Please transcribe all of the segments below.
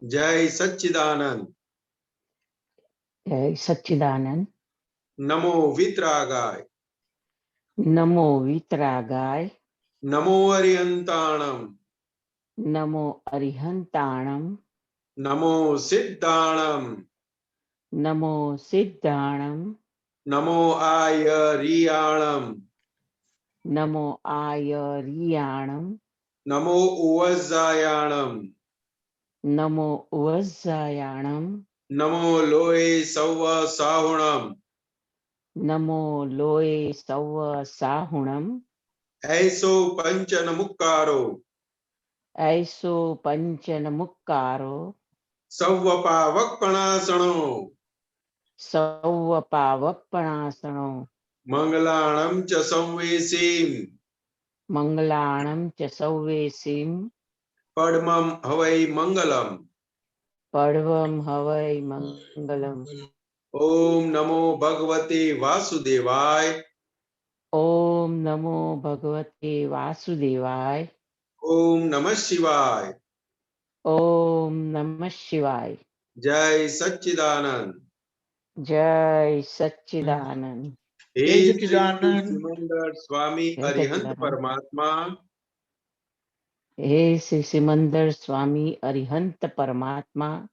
जय सच्चिदानंद। जय सच्चिदानंद। नमो वितरागाय। नमो वितरागाय। नमो अरिहंताणम। नमो अरिहंताणम। नमो सिद्धाणम। नमो सिद्धाणम। नमो आयरियाणम। नमो आयरियाणम। नमो उवज्जायाणम। नमो उवज्जायाणम। नमो लोये सौव साहुणम। नमो लोये सौव साहुणम। ऐसो पंचन मुक्कारो। ऐसो पंचन मुक्कारो। सौव पावकपणासणो। सौव पावकपणासणो। मंगलाणं च संवेसीम्। मंगलाणं च सौवेसीम्। पद्मं हवै मंगलम्। पर्वं हवै मंगलम्। ओम नमो भगवते वासुदेवाय। ओम नमो भगवते वासुदेवाय। ओम नमः शिवाय। ओम नमः शिवाय। जय सच्चिदानंद। जय सच्चिदानंद। हे जय श्री सच्चिदानंद। सिमंदर स्वामी जय अरिहंत सच्चिदानंद। परमात्मा। हे श्री सिमंदर स्वामी अरिहंत परमात्मा।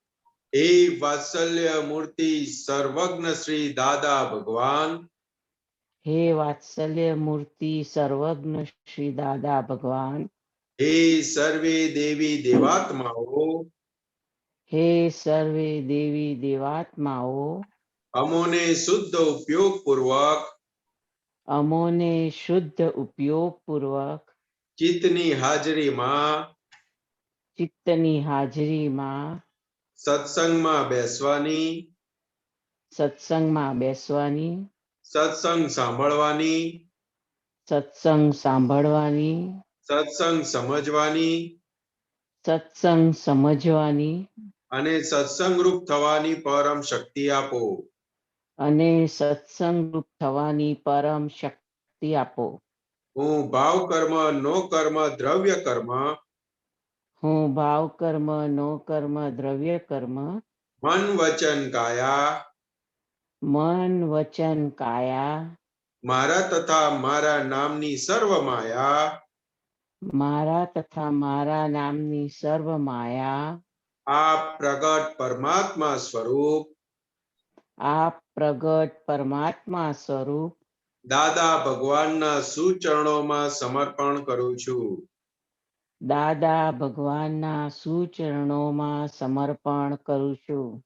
हे वात्सल्य मूर्ति सर्वज्ञ श्री दादा भगवान। हे वात्सल्य मूर्ति सर्वज्ञ श्री दादा भगवान। हे सर्वे देवी देवात्माओ। हे सर्वे देवी देवात्माओ। अमोने शुद्ध उपयोग पूर्वक। अमोने शुद्ध उपयोग पूर्वक चित्तनी हाजरी मां। चित्तनी हाजरी में सत्संग में बेसवानी। सत्संग में बेसवानी। सत्संग सांभळवानी। सत्संग सांभळवानी। सत्संग समझवानी। सत्संग समझवानी अने सत्संग रूप थवानी परम शक्ति आपो। अने सत्संग रूप थवानी परम शक्ति आपो। हूँ भाव कर्म नो कर्म द्रव्य कर्म। हूँ भाव कर्म नो कर्म द्रव्य कर्म मन वचन काया। मन वचन काया मारा तथा मारा नामनी सर्व माया। मारा तथा मारा नामनी सर्व माया आप प्रगट परमात्मा स्वरूप। आप प्रगट परमात्मा स्वरूप दादा भगवान ना सुचरणों में समर्पण करूं छू। दादा भगवानना सुचरणों समर्पण करूं छू।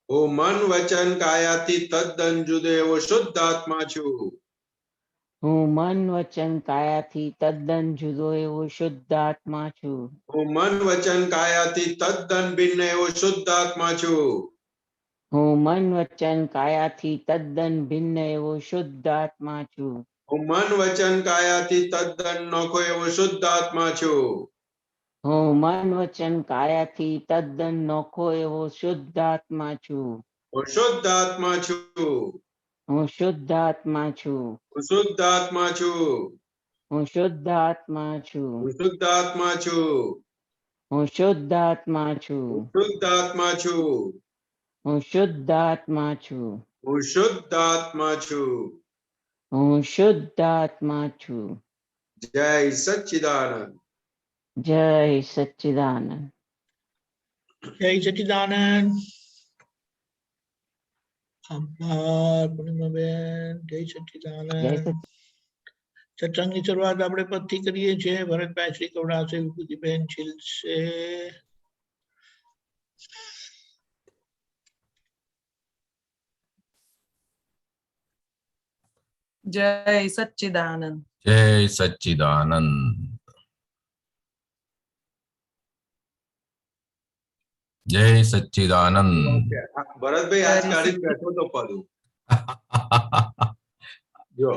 હું મન વચન કાયાથી તદ્દન જુદો એવો શુદ્ધ આત્મા છું. હું મન વચન કાયાથી તદ્દન જુદો એવો શુદ્ધ આત્મા છું. હું મન વચન કાયાથી તદ્દન ભિન્ન એવો શુદ્ધ આત્મા છું. હું મન વચન કાયાથી તદ્દન ભિન્ન એવો શુદ્ધ આત્મા છું. હું મન વચન કાયાથી તદ્દન નોખો એવો શુદ્ધ આત્મા છું. હું મન વચન કાયાથી તદ્દન નોખો એવો શુદ્ધ આત્મા છું. હું શુદ્ધ આત્મા છું. હું શુદ્ધ આત્મા છું. હું શુદ્ધ આત્મા છું. હું શુદ્ધ આત્મા છું. હું શુદ્ધ આત્મા છું. હું શુદ્ધ આત્મા છું. હું શુદ્ધ આત્મા છું. હું શુદ્ધ આત્મા છું. હું શુદ્ધ આત્મા છું. હું શુદ્ધ આત્મા છું. જય સચ્ચિદાનંદ. જય સચ્ચિદાનંદ. जय सच्चिदानंद। आभार पूर्णिमाबेन। जय सच्चिदानंद। सत्संगની શરૂઆત આપણે પદથી કરીએ છીએ। ભરતભાઈ શ્રી કવડાવશે, વિભૂતિબેન છિલશે। जय सच्चिदानंद। जय सच्चिदानंद। जय सच्चिदानंद। भरत भाई आज काढ़ी बैठो तो पदू जो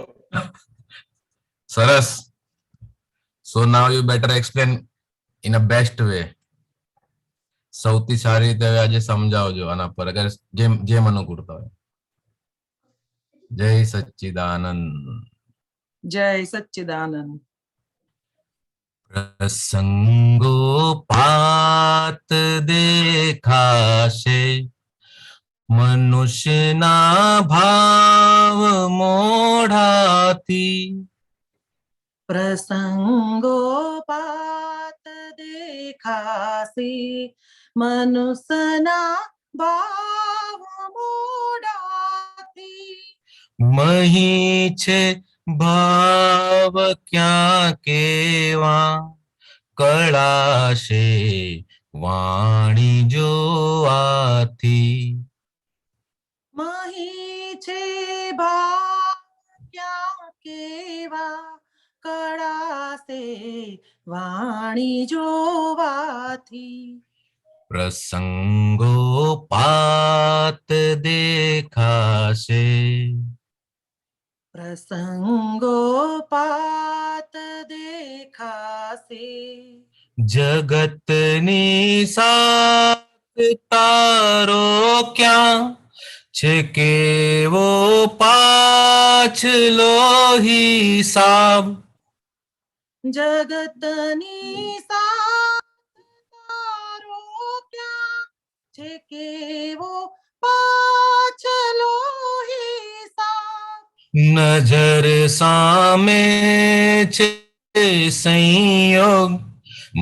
सरस। So now you better explain in a best way. સૌથી સારી રીતે આજે સમજાવજો આના પર, અગર જેમ અનુકૂળતા હોય. જય સચ્ચિદાનંદ। जय सच्चिदानंद। પ્રસંગોપાત દેખાશે મનુષ્યના ભાવ મોઢાથી. પ્રસંગોપાત દેખાશે મનુષ્યના ભાવ મોઢાથી. મહી છે ભાવ ક્યાં કેવા કળાશે વાણી જોવાથી. મહી છે ભાવ ક્યાં કેવા કળાશે વાણી જોવાથી. પ્રસંગોપાત દેખાશે પ્રસંગોપાત દેખાશે જગતની સાથ તારો ક્યાં છે કેવો પાછલો હિસાબ. જગતની સાથ તારો ક્યાં છે કેવો પાછલો હિસાબ. નજર સામે છે સંયોગ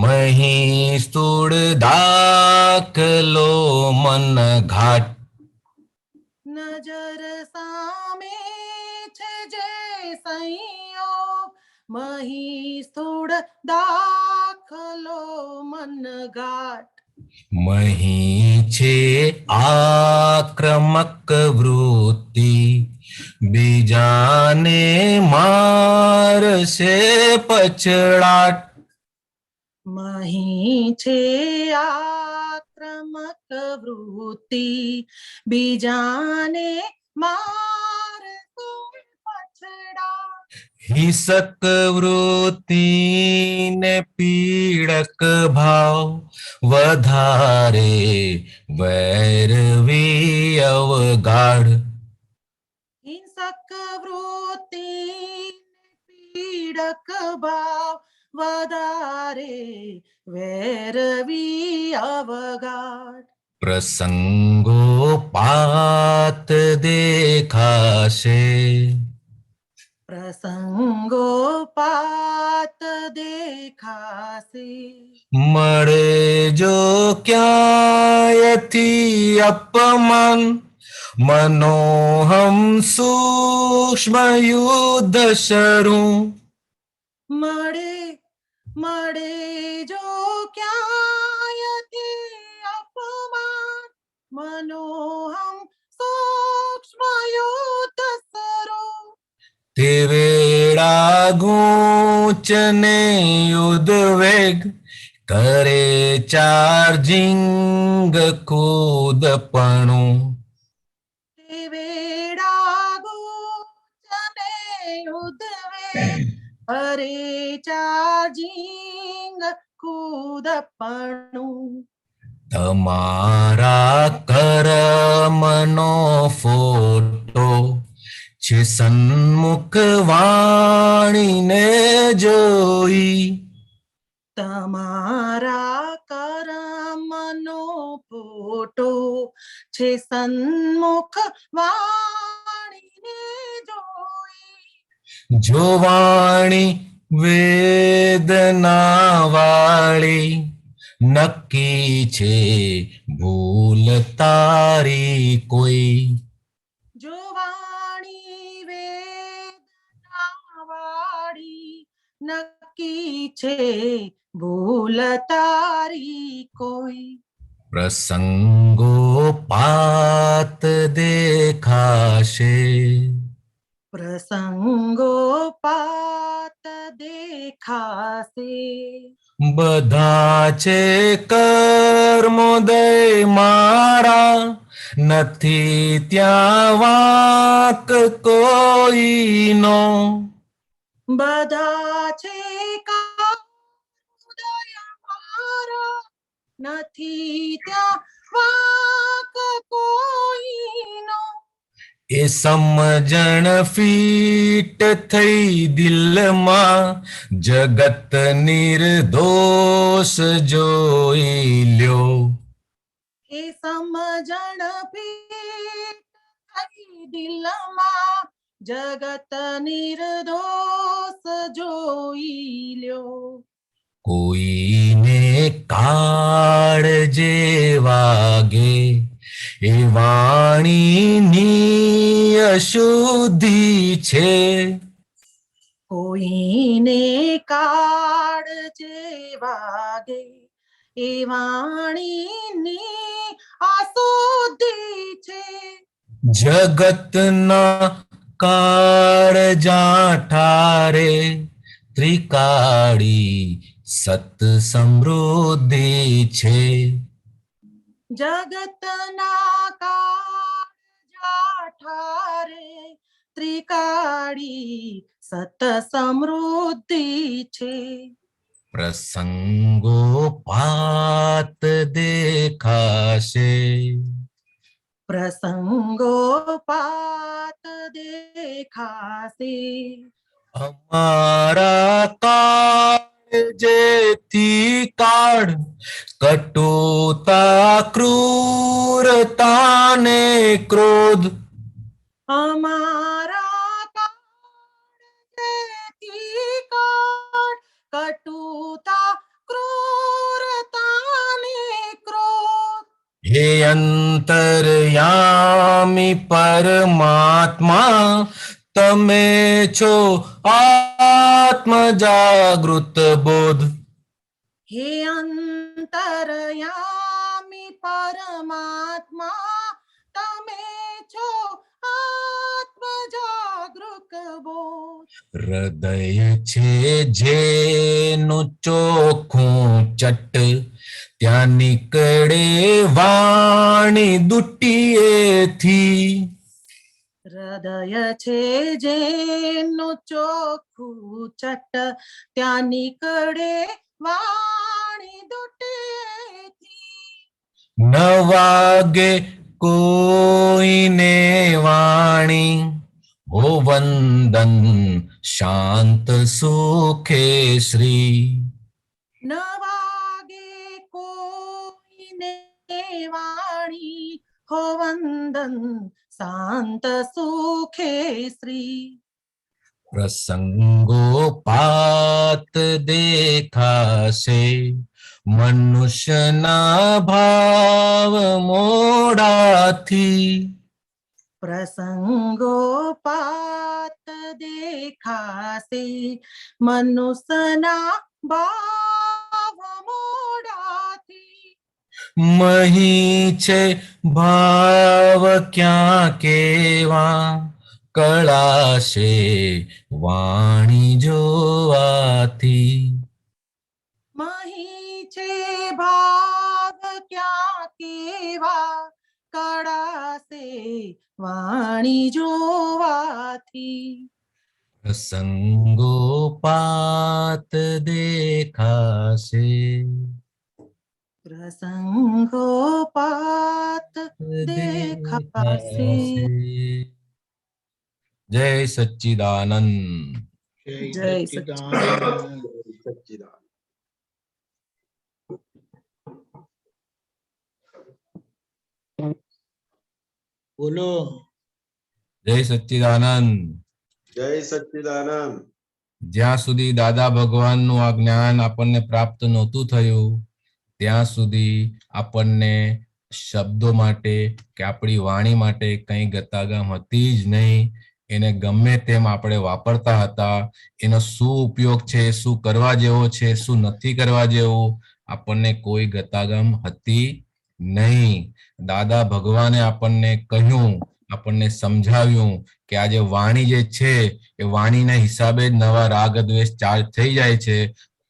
મહી સ્થૂળ દાખલો મન ઘાટ. નજર સામે છે જે સંયોગ મહી સ્થૂળ દાખલો મન ઘાટ. મહી છે આક્રમક વૃત્તિ બીજાને મારશે પછડાટ. મહી છે આક્રમક વૃત્તિ બીજાને મારશે પછડાટ. હિંસક વૃત્તિ ને પીડક ભાવ વધારે વૈરવી અવગાઢ. હિંસક વૃત્તિ પીડક ભાવ વધારે વેરવી અવગાઢ. પ્રસંગોપાત દેખાશે પ્રસંગોપાત દેખાશે મળે જો ક્યાંયથી અપમાન મનોહમ સૂક્ષ્મ યુદ્ધ શરૂ. મળે મળે જો ક્યાંયથી અપમાન મનોહમ સૂક્ષ્મ યુદ્ધ શરૂ. તે વેળા ગૂંચને યુદ્ધ વેગ કરે ચાર્જિંગ કૂદપણું. તે વેળા ગૂંચને યુદ્ધ વેગ અરે ચાર્જિંગ કૂદપણું. તમારા કર્મનો ફોટો છે સન્મુખ વાણીને જોઈ. તમારા કરમનો ફોટો છે સન્મુખ વાણીને જોઈ. જો વાણી વેદના વાળી નક્કી છે ભૂલ તારી કોઈ. જો વાણી વેદના વાળી નક્કી છે ભૂલ તારી કોઈ. પ્રસંગોપાત દેખાશે પ્રસંગોપાત દેખાશે બધા છે કર્મોદય મારા નથી ત્યાં વાંક કોઈનો. બધા છે કામોદય મારા નથી ત્યાં વાંક કોઈનો. એ સમજણ ફીટ થઈ દિલમાં જગત નિર્દોષ જોઈ લ્યો. એ સમજણ ફીટ થઈ દિલમાં જગત નિર્દોષ જોઈ લ્યો. કોઈને કાળજે વાગે એ વાણીની અશુદ્ધિ છે. કોઈને કાળ જે વાગે એ વાણીની અશુદ્ધિ છે. જગતના કાળજા ઠારે ત્રિકાળી સત સમૃદ્ધિ છે. જગતના કાળજા ઠારે ત્રિકાળી સત સમૃદ્ધિ છે. પ્રસંગોપાત દેખાશે પ્રસંગોપાત દેખાશે. અમારા કાળજેથી કાળ કટુતા ક્રૂરતા ને ક્રોધ. અમારા કાળજેથી કાળ કટુતા ક્રૂરતા ને ક્રોધ. હે અંતર્યામી પરમાત્મા તમે છો આત્મ જાગૃત બોધ. હે અંતરયામી પરમાત્મા તમે છો આત્મ જાગૃત બોધ. હૃદય છે જેનું ચોખ્ખું ચટ ત્યાં નીકળે વાણી દુટીએથી. હૃદય છે જેનું ચોખ્ખું ચટ ત્યાં નીકળે વાણી દુટેથી. ન વાગે કોઈને વાણી હો વંદન શાંત સુખે શ્રી. ન વાગે કોઈને વાણી હો વંદન શાંત સુખે શ્રી. પ્રસંગોપાત દેખાશે મનુષ્યના ભાવ મોડાથી. પ્રસંગોપાત દેખાશે મનુષ્યના ભાવ મોડાથી. મહી છે ભાવ ક્યાં કેવા કળાશે વાણી જોવાથી. મહી છે ભાવ ક્યાં કેવા કળાશે વાણી જોવાથી. પ્રસંગોપાત દેખાશે પ્રસંગોપાત દેખાશે. જય સચ્ચિદાનંદ. જય સચ્ચિદાનંદ. સચ્ચિદાનંદ. બોલો. જય સચ્ચિદાનંદ. જય સચ્ચિદાનંદ. જ્યાં સુધી દાદા ભગવાનનું આ જ્ઞાન આપણને પ્રાપ્ત નહોતું થયું ત્યાં સુધી આપણને શબ્દો માટે કે આપણી વાણી માટે કંઈ ગતાગમ હતી જ નહીં. એને ગમે તેમ આપણે વાપરતા હતા. એનો શું ઉપયોગ છે, શું કરવા જેવો છે, શું નથી કરવા જેવું, આપણને કોઈ ગતાગમ હતી નહીં. દાદા ભગવાને આપણને કહ્યું, આપણને સમજાવ્યું કે આ જે વાણી જે છે એ વાણીના હિસાબે જ નવા રાગ દ્વેષ ચાર્જ થઈ જાય છે.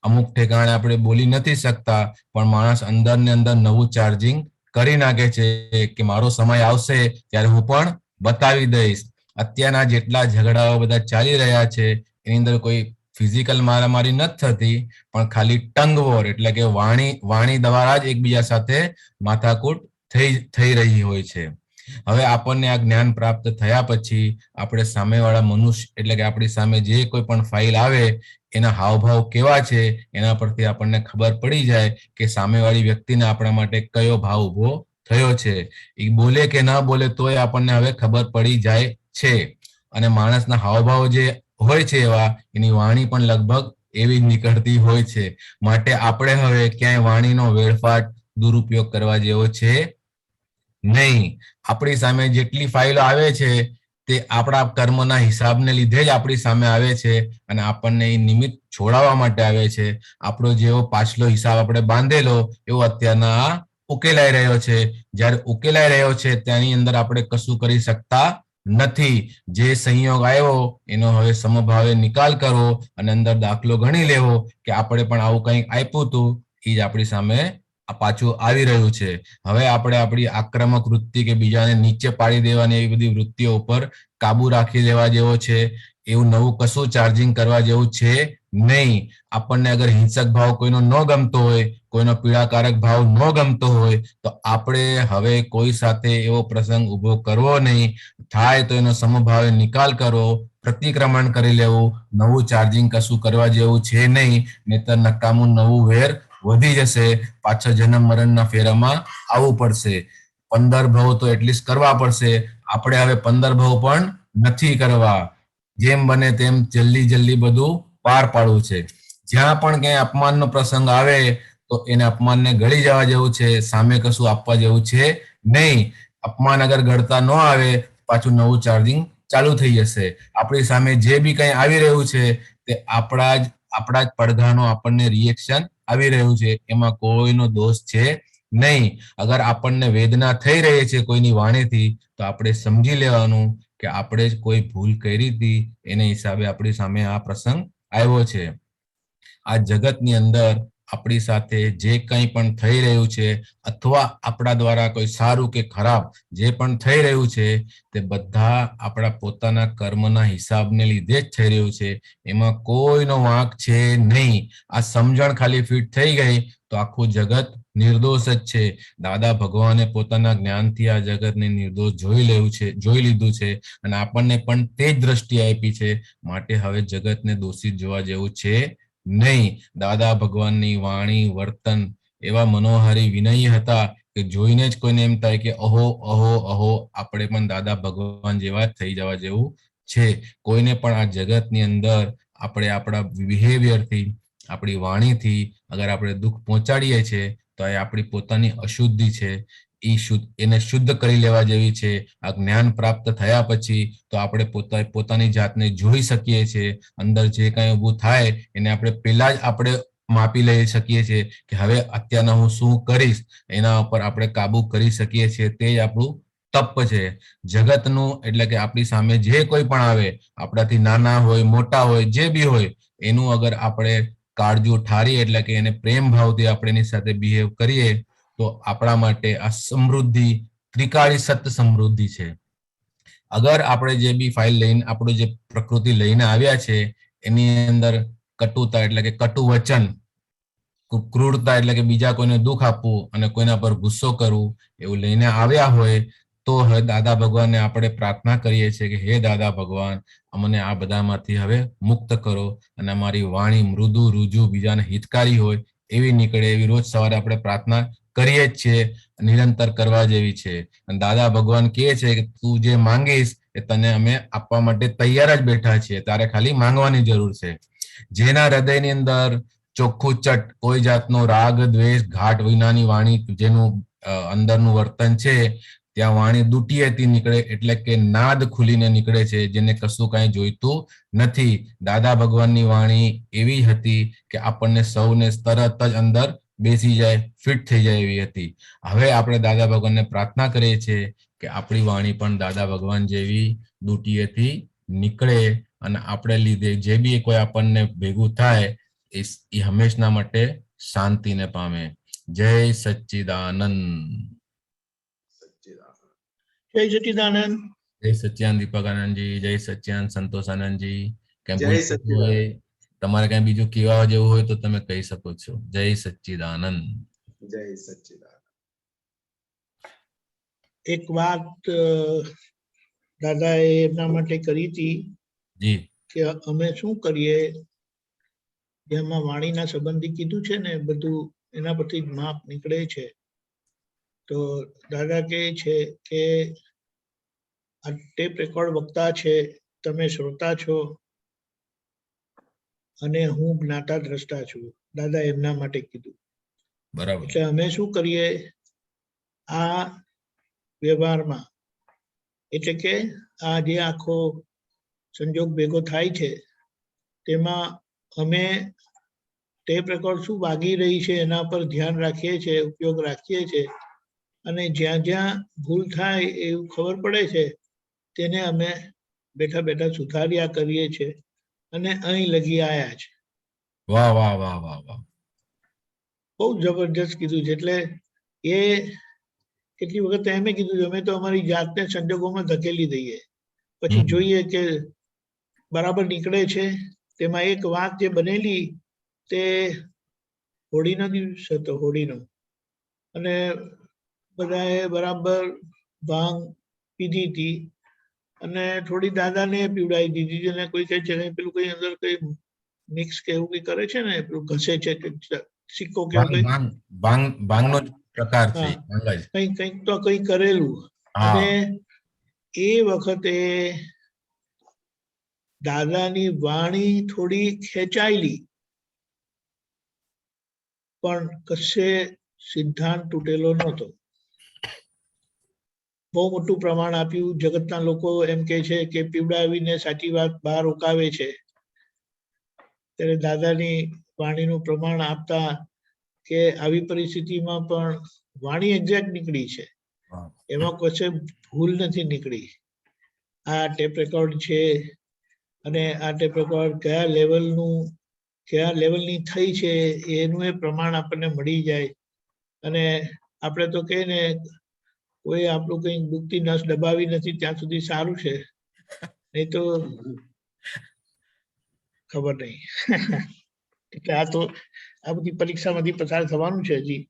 અમુક ઠેકાણે આપણે બોલી નથી શકતા પણ માણસ અંદર ને અંદર નવું ચાર્જિંગ કરી નાખે છે કે મારો સમય આવશે ત્યારે હું પણ બતાવી દઈશ. અત્યારના જેટલા ઝઘડાઓ બધા ચાલી રહ્યા છે એની અંદર કોઈ ફિઝિકલ મારામારી નથી થતી પણ ખાલી ટંગ વોર એટલે કે વાણી દ્વારા જ એકબીજા સાથે માથાકૂટ થઈ રહી હોય છે. હવે આપણને આ જ્ઞાન પ્રાપ્ત થયા પછી આપણે સામેવાળા મનુષ્ય એટલે કે આપણી સામે જે કોઈ પણ ફાઇલ આવે એના હાવભાવ કેવા છે એના પરથી આપણને ખબર પડી જાય કે સામેવાળી વ્યક્તિને આપણા માટે કયો ભાવ ઉભો થયો છે. એ બોલે કે ના બોલે તોય આપણને હવે ખબર પડી જાય છે. અને માણસના હાવભાવ જે હોય છે એવા એની વાણી પણ લગભગ એવી જ નીકળતી હોય છે. માટે આપણે હવે ક્યાંય વાણીનો વેડફાટ દુરુપયોગ કરવા જેવો છે નહીં. આપણી સામે જેટલી ફાઇલો આવે છે તે આપણા કર્મના હિસાબને લીધે જ આપણી સામે આવે છે અને આપણને એ નિમિત્ત છોડાવવા માટે આવે છે. આપણો જેવો પાછલો હિસાબ આપણે બાંધેલો એવો અત્યારના ઉકેલાઈ રહ્યો છે. જ્યારે ઉકેલાઈ રહ્યો છે તેની અંદર આપણે કશું કરી શકતા નથી. જે સંયોગ આવ્યો એનો હવે સમભાવે નિકાલ કરવો અને અંદર દાખલો ગણી લેવો કે આપણે પણ આવું કંઈક આપ્યું હતું, એ જ આપણી સામે પાછું આવી રહ્યું છે. હવે આપણે આપણી આક્રમક વૃત્તિ કે બીજાને નીચે પાડી દેવાની એવી બધી વૃત્તિઓ ઉપર કાબુ રાખી લેવા જેવો છે. એવું નવું કશું ચાર્જિંગ કરવા જેવું છે નહીં. આપણને અગર હિંસક ભાવ કોઈનો ન ગમતો હોય, કોઈનો પીડાકારક ભાવ ન ગમતો હોય તો આપણે હવે કોઈ સાથે એવો પ્રસંગ ઉભો કરવો નહીં. થાય તો એનો સમભાવે નિકાલ કરવો, પ્રતિક્રમણ કરી લેવું. નવું ચાર્જિંગ કશું કરવા જેવું છે નહીં, નહીતર નકામું નવું વેર વધી જશે. પાછળ જન્મ મરણના ફેરામાં આવવું પડશે. 15 ભાવ તો એટલીસ્ટ કરવા પડશે. આપણે હવે 15 ભાવ પણ નથી કરવા. જેમ બને તેમ જલ્દી બધું પાર પાડવું છે. જ્યાં પણ ક્યાંય અપમાનનો પ્રસંગ આવે તો એને અપમાનને ગળી જવા જેવું છે, સામે કશું આપવા જેવું છે નહીં. અપમાન અગર ગળતા ન આવે પાછું નવું ચાર્જિંગ ચાલુ થઈ જશે. આપણી સામે જે બી કંઈ આવી રહ્યું છે તે આપણા જ પડઘાનો આપણને રિએક્શન આવી રહ્યું છે. એમાં કોઈનો દોષ છે નહીં. અગર આપણને વેદના થઈ રહી છે કોઈની વાણીથી તો આપણે સમજી લેવાનું કે આપણે જ કોઈ ભૂલ કરી હતી, એને હિસાબે આપણી સામે આ પ્રસંગ આવ્યો છે. આ જગતની અંદર આપણી સાથે જે કંઈ પણ થઈ રહ્યું છે અથવા આપણા દ્વારા કોઈ સારું કે ખરાબ જે પણ થઈ રહ્યું છે તે બધા આપણા પોતાના કર્મના હિસાબને લીધે જ થઈ રહ્યું છે. એમાં કોઈનો વાંક છે નહીં. આ સમજણ ખાલી ફિટ થઈ ગઈ તો આખું જગત નિર્દોષ જ છે. દાદા ભગવાને પોતાના જ્ઞાનથી આ જગતને નિર્દોષ જોઈ લીધું છે અને આપણને પણ તે જ દ્રષ્ટિ આપી છે. માટે હવે જગતને દોષિત જોવા જેવું છે નહીં. દાદા ભગવાનની વાણી વર્તન એવા મનોહારી વિનયી હતા કે જોઈને જ કોઈને એમ થાય કે અહો અહો અહો, આપણે પણ દાદા ભગવાન જેવા જ થઈ જવા જેવું છે. કોઈને પણ આ જગતની અંદર આપણે આપણા બિહેવિયરથી, આપણી વાણીથી અગર આપણે દુઃખ પહોંચાડીએ છીએ તો એ આપણી પોતાની અશુદ્ધિ છે. એને શુદ્ધ કરી લેવા જેવી છે. આ જ્ઞાન પ્રાપ્ત થયા પછી તો આપણે પોતાની જાતને જોઈ શકીએ છીએ. અંદર જે કાંઈ ઊભું થાય એને આપણે પહેલા જ આપણે માપી લઈ શકીએ છીએ કે હવે અત્યારના હું શું કરીશ, એના ઉપર આપણે કાબુ કરી શકીએ છીએ. તે જ આપણું તપ છે. જગતનું એટલે કે આપણી સામે જે કોઈ પણ આવે, આપણાથી નાના હોય મોટા હોય જે બી હોય, એનું અગર આપણે કાળજું ઠારીએ એટલે કે એને પ્રેમ ભાવથી આપણે એની સાથે બિહેવ કરીએ તો આપણા માટે આ સમૃદ્ધિ ત્રિકાળી સત્ય સમૃદ્ધિ છે. અગર આપણે જે બી ફાઇલ લઈને આપણું જે પ્રકૃતિ લઈને આવ્યા છે એની અંદર કટુતા એટલે કે કટુ વચન, ક્રૂરતા એટલે કે બીજા કોઈને દુઃખ આપવું અને કોઈના પર ગુસ્સો કરવું એવું લઈને આવ્યા હોય તો હવે દાદા ભગવાનને આપણે પ્રાર્થના કરીએ છીએ કે હે દાદા ભગવાન, અમને આ બધામાંથી હવે મુક્ત કરો અને અમારી વાણી મૃદુ રુજુ બીજાને હિતકારી હોય એવી નીકળે. એવી રોજ સવારે આપણે પ્રાર્થના કરીએ જ છીએ, નિરંતર કરવા જેવી છે. અને દાદા ભગવાન કહે છે કે તું જે માંગીશ એ તને અમે આપવા માટે તૈયાર જ બેઠા છીએ, તારે ખાલી માંગવાની જરૂર છે. જેના હૃદયની અંદર ચોખ્ખું ચટ કોઈ જાતનો રાગ દ્વેષ ઘાટ વિનાની વાણી, જેનું અંદરનું વર્તન છે ત્યાં વાણી દુટીએથી નીકળે એટલે કે નાદ ખુલીને નીકળે છે, જેને કશું કાંઈ જોઈતું નથી. દાદા ભગવાનની વાણી એવી હતી કે આપણને સૌને તરત જ અંદર બેસી જાય, ફિટ થઈ જાય એવી હતી. હવે આપણે દાદા ભગવાનને પ્રાર્થના કરીએ છીએ કે આપણી વાણી પણ દાદા ભગવાન જેવી દુટીએથી નીકળે અને આપણે લીધે જે બી કોઈ આપણને ભેગું થાય એ હંમેશના માટે શાંતિને પામે. જય સચ્ચિદાનંદ. જય સચ્ચિદાનંદ. જય સચ્ચિદાનંદ દીપકાનંદજી. જય સચ્ચિદાનંદ સંતોષાનંદજી. જય સચ્ચિદાનંદ. તમારે કઈ બીજું કહેવા જેવું હોય તો તમે કહી શકો છો. જય સચ્ચિદાનંદ. જય સચ્ચિદાનંદ. એક વાત દાદાએ એમના માટે કરી હતી જી કે અમે શું કરીએ, જેમાં વાણીના સંબંધી કીધું છે ને બધું, એના પરથી જ માપ નીકળે છે. તો દાદા કહે છે કે આ ટેપ રેકોર્ડ વક્તા છે, તમે શ્રોતા છો અને હું જ્ઞાતા દ્રષ્ટા છું. દાદા એમના માટે કીધું. બરાબર. એટલે અમે શું કરીએ આ વ્યવહારમાં, એટલે કે આ જે આખો સંજોગ ભેગો થાય છે તેમાં અમે ટેપ રેકોર્ડ શું વાગી રહી છે એના પર ધ્યાન રાખીએ છીએ, ઉપયોગ રાખીએ છીએ, અને જ્યાં જ્યાં ભૂલ થાય એવું ખબર પડે છે તેને અમે બેઠા બેઠા સુધાર્યા કરીએ છીએ અને અહીં લગી આવ્યા છે. વાહ વાહ વાહ વાહ વાહ. બહુ જબરજસ્ત કીધું છે. એટલે એ કેટલી વખત એમ કીધું છે, અમે તો અમારી જાતને સંજોગોમાં ધકેલી દઈએ, પછી જોઈએ કે બરાબર નીકળે છે. તેમાં એક વાત જે બનેલી તે હોળીનો દિવસ હતો, હોળીનો, અને બધાએ બરાબર ભાંગ પીધી હતી અને થોડી દાદાને પીવડાવી દીધી, અને કોઈ કહે છે પેલું કઈ અંદર કઈ મિક્સ કે એવું કઈ કરે છે ને, પેલું ઘસે છે સિક્કો કે ભાંગનો પ્રકાર છે. કંઈક તો કઈ કરેલું. અને એ વખતે દાદાની વાણી થોડી ખેંચાયેલી, પણ કશે સિદ્ધાંત તૂટેલો નહોતો. બહુ મોટું પ્રમાણ આપ્યું. જગતના લોકો એમ કે છે કે પીવડાવીને સાચી વાત બહાર ઉકાવે છે, ત્યારે દાદાની વાણીનું પ્રમાણ આપતા કે આવી પરિસ્થિતિમાં પણ વાણી એક્ઝેક્ટ નીકળી છે, એમાં કશે ભૂલ નથી નીકળી. આ ટેપ રેકોર્ડ છે અને આ ટેપ રેકોર્ડ કયા લેવલની થઈ છે એનું એ પ્રમાણ આપણને મળી જાય. અને આપણે તો કહીએ ને, કોઈ આપણું કઈ દુખતી નસ દબાવી નથી ત્યાં સુધી સારું છે, નહીં તો ખબર નહીં. એટલે આ બધી પરીક્ષામાંથી પસાર થવાનું છે હજી.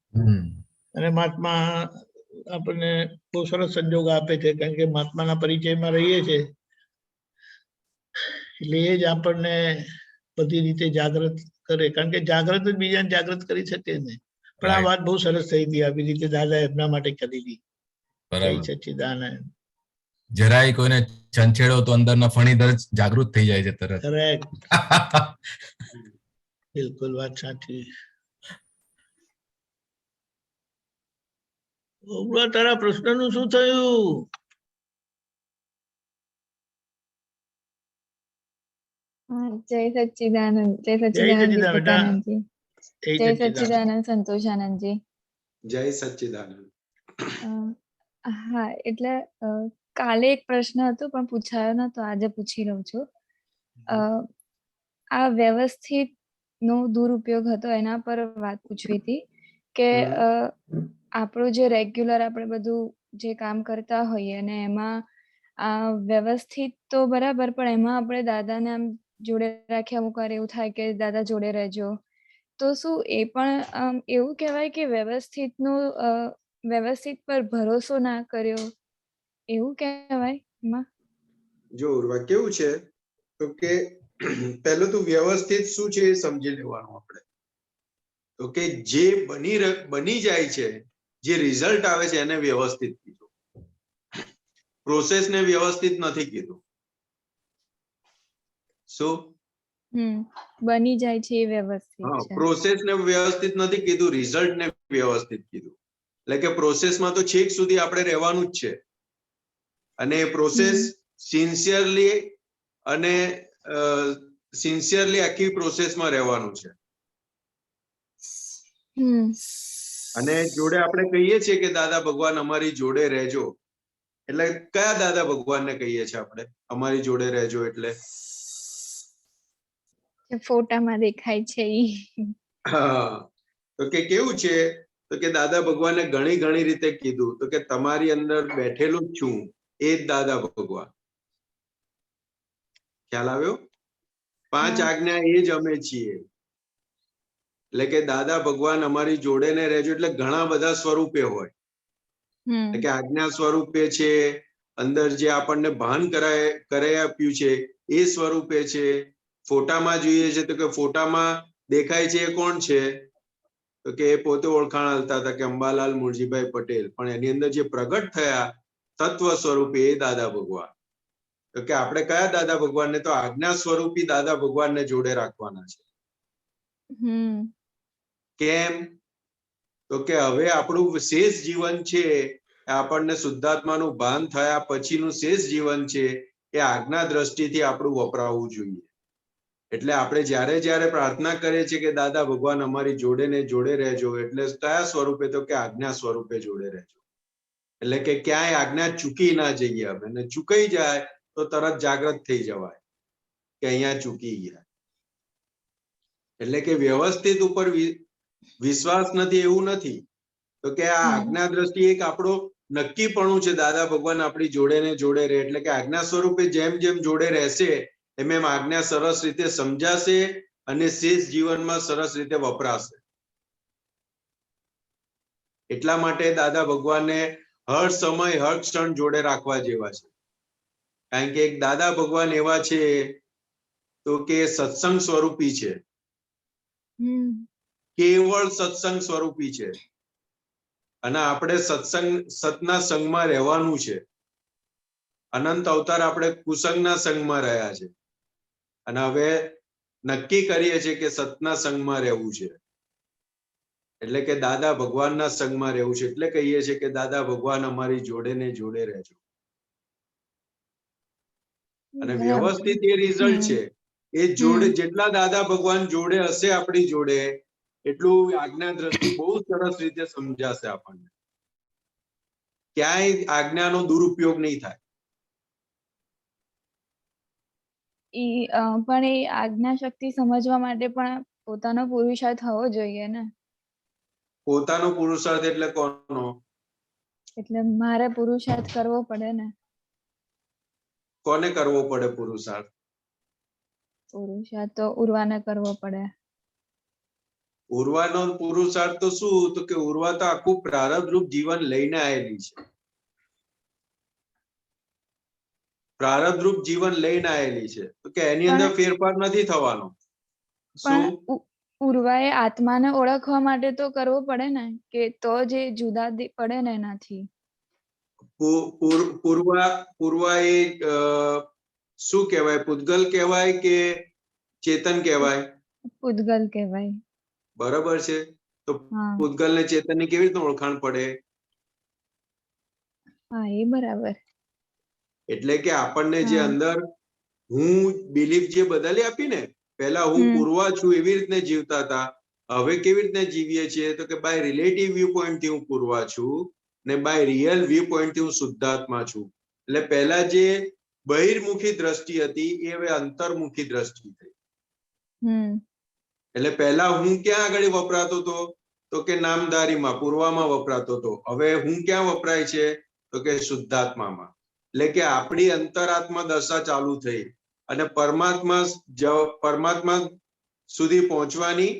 અને મહાત્મા આપણને બહુ સરસ સંજોગ આપે છે, કારણ કે મહાત્માના પરિચયમાં રહીએ છીએ એટલે એ જ આપણને બધી રીતે જાગૃત કરે, કારણ કે જાગૃત જ બીજાને જાગૃત કરી શકે ને. પણ આ વાત બહુ સરસ થઈ હતી, આવી રીતે દાદા એમના માટે કરી હતી. જય સચ્ચિદાનંદ. જરાય કોઈને છંછેડો તો અંદરના ફણીધર જાગૃત થઈ જાય છે તરત. કરેક્ટ. બિલકુલ વાત સાચી. તારા પ્રશ્નનું શું થયું? જય સચ્ચિદાનંદ. જય સચ્ચિદાનંદ વિવેકાનંદજી. જય સચ્ચિદાનંદ સંતોષાનંદજી. જય સચ્ચિદાનંદ. હા, એટલે કાલે એક પ્રશ્ન હતો પણ પૂછાયો નતો, આજે પૂછી લઉં છું. આ વ્યવસ્થિત નો દુરુપયોગ હતો, એના પર વાત પૂછવી હતી કે આપણું જે રેગ્યુલર આપણે બધું જે કામ કરતા હોઈએ અને એમાં આ વ્યવસ્થિત તો બરાબર, પણ એમાં આપણે દાદાને આમ જોડે રાખી અમુક વાર એવું થાય કે દાદા જોડે રહેજો, તો શું એ પણ એવું કહેવાય કે વ્યવસ્થિત પર ભરોસો ના કર્યો, એવું કહેવાય એમાં? જો ઉર્વા, કેવું છે તો કે પહેલું તો વ્યવસ્થિત શું છે એ સમજી લેવાનું આપણે. તો કે જે બની જાય છે, જે રિઝલ્ટ આવે છે એને વ્યવસ્થિત કીધું, પ્રોસેસને વ્યવસ્થિત નથી કીધું. શું બની જાય છે એ વ્યવસ્થિત છે? પ્રોસેસને વ્યવસ્થિત નથી કીધું, રિઝલ્ટને વ્યવસ્થિત કીધું. એટલે કે પ્રોસેસમાં તો છેક સુધી આપણે રહેવાનું જ છે, અને એ પ્રોસેસ સિન્સિયરલી આખી પ્રોસેસમાં રહેવાનું છે. અને જોડે આપણે કહીએ છીએ કે દાદા ભગવાન અમારી જોડે રહેજો, એટલે કયા દાદા ભગવાનને કહીએ છીએ આપણે અમારી જોડે રહેજો? એટલે ફોટામાં દેખાય છે ઈ. હા, તો કે કેવું છે તો કે દાદા ભગવાને ઘણી ઘણી રીતે કીધું, તો કે તમારી અંદર બેઠેલું જ છું એ જ દાદા ભગવાન. ખ્યાલ આવ્યો? 5 આજ્ઞા એ જ અમે છીએ. એટલે કે દાદા ભગવાન અમારી જોડે ને રહેજો, એટલે ઘણા બધા સ્વરૂપે હોય. હમ કે આજ્ઞા સ્વરૂપે છે, અંદર જે આપણને ભાન કરાઈ આપ્યું છે એ સ્વરૂપે છે. ફોટામાં જોઈએ છે તો કે ફોટામાં દેખાય છે એ કોણ છે? તો કે એ પોતે ઓળખાણ આલતા હતા કે અંબાલાલ મુરજીભાઈ પટેલ, પણ એની અંદર જે પ્રગટ થયા તત્વ સ્વરૂપે એ દાદા ભગવાન. તો કે આપણે કયા દાદા ભગવાનને? તો આજ્ઞા સ્વરૂપી દાદા ભગવાનને જોડે રાખવાના છે. હમ કેમ? તો કે હવે આપણું શેષ જીવન છે, આપણને શુદ્ધાત્માનું ભાન થયા પછીનું શેષ જીવન છે એ આજ્ઞા દ્રષ્ટિથી આપણું વપરાવવું જોઈએ. એટલે આપણે જ્યારે જ્યારે પ્રાર્થના કરીએ છીએ કે દાદા ભગવાન અમારી જોડે ને જોડે રહેજો, એટલે કયા સ્વરૂપે? તો કે આજ્ઞા સ્વરૂપે જોડે રહેજો. એટલે કે ક્યાંય આજ્ઞા ચૂકી ના જઈએ અમે, ને ચૂકાઈ જાય તો તરત જાગૃત થઈ જવાય કે અહીંયા ચૂકી ગયા. એટલે કે વ્યવસ્થિત ઉપર વિશ્વાસ નથી એવું નથી. તો કે આ આજ્ઞા દ્રષ્ટિ એક આપણો નક્કીપણું છે, દાદા ભગવાન આપણી જોડે ને જોડે રહે. એટલે કે આજ્ઞા સ્વરૂપે જેમ જેમ જોડે રહેશે એમ એમ આજ્ઞા સરસ રીતે સમજાશે અને શેષ જીવનમાં સરસ રીતે વપરાશે. એટલા માટે દાદા ભગવાનને હર સમય હર ક્ષણ જોડે રાખવા જેવા છે. કારણ કે એક દાદા ભગવાન એવા છે તો કે સત્સંગ સ્વરૂપી છે, કેવળ સત્સંગ સ્વરૂપી છે. અને આપણે સતના સંગમાં રહેવાનું છે. અનંત અવતાર આપણે કુસંગના સંગમાં રહ્યા છે અને હવે નક્કી કરીએ છીએ કે સતના સંગમાં રહેવું છે. એટલે કે દાદા ભગવાનના સંગમાં રહેવું છે. એટલે કહીએ છીએ કે દાદા ભગવાન અમારી જોડે ને જોડે રહેજો. અને વ્યવસ્થિત એ રિઝલ્ટ છે. એ જોડે જેટલા દાદા ભગવાન જોડે હશે આપણી જોડે, એટલું આજ્ઞા દ્રષ્ટિ બહુ સરસ રીતે સમજાશે આપણને. ક્યાંય આજ્ઞાનો દુરુપયોગ નહીં થાય. પણ એ આજ્ઞા શક્તિ સમજવા માટે પણ પોતાનો પુરુષાર્થ હોવો જોઈએ ને. પોતાનો પુરુષાર્થ એટલે કોનો? એટલે મારે પુરુષાર્થ કરવો પડે ને. કોને કરવો પડે પુરુષાર્થ? પુરુષાર્થ તો ઉર્વાને કરવો પડે. ઉર્વાનો પુરુષાર્થ તો શું? તો કે ઉર્વા તો આખું પ્રારબ્ધ રૂપ જીવન લઈને આવેલી છે. પ્રારબ્ધ રૂપ જીવન લઈને આવેલી છે તો કે એની અંદર ફેરફાર નથી થવાનો. શું? ઉર્વાએ આત્માને ઓળખવા માટે તો કરવો પડે ને, કે તો જે જુદા પડે ને એનાથી. પૂર્વા એ શું કહેવાય? પૂતગલ કહેવાય કે ચેતન કહેવાય? પૂતગલ કહેવાય. બરાબર છે. તો પૂતગલ ને ચેતન ની કેવી રીતે ઓળખાણ પડે? હા, એ બરાબર. એટલે કે આપણને જે અંદર હું બિલીફ જે બદલી આપી ને, પહેલા હું પૂર્વા છું એવી રીતને જીવતા હતા, હવે કેવી રીતને જીવીએ છીએ? તો કે બાય રિલેટિવ વ્યૂ પોઈન્ટ થી હું પૂર્વા છું ને બાય રિયલ વ્યૂ પોઈન્ટ થી હું શુદ્ધાત્મા છું. એટલે પહેલા જે બહિર્મુખી દ્રષ્ટિ હતી એ હવે અંતર્મુખી દ્રષ્ટિ થઈ. એટલે પહેલા હું ક્યાં આગળ વપરાતો હતો? તો કે નામધારીમાં, પૂર્વામાં વપરાતો હતો. હવે હું ક્યાં વપરાય છે? તો કે શુદ્ધાત્મામાં. એટલે કે આપણી અંતરાત્મા દશા ચાલુ થઈ અને પરમાત્મા સુધી પહોંચવાની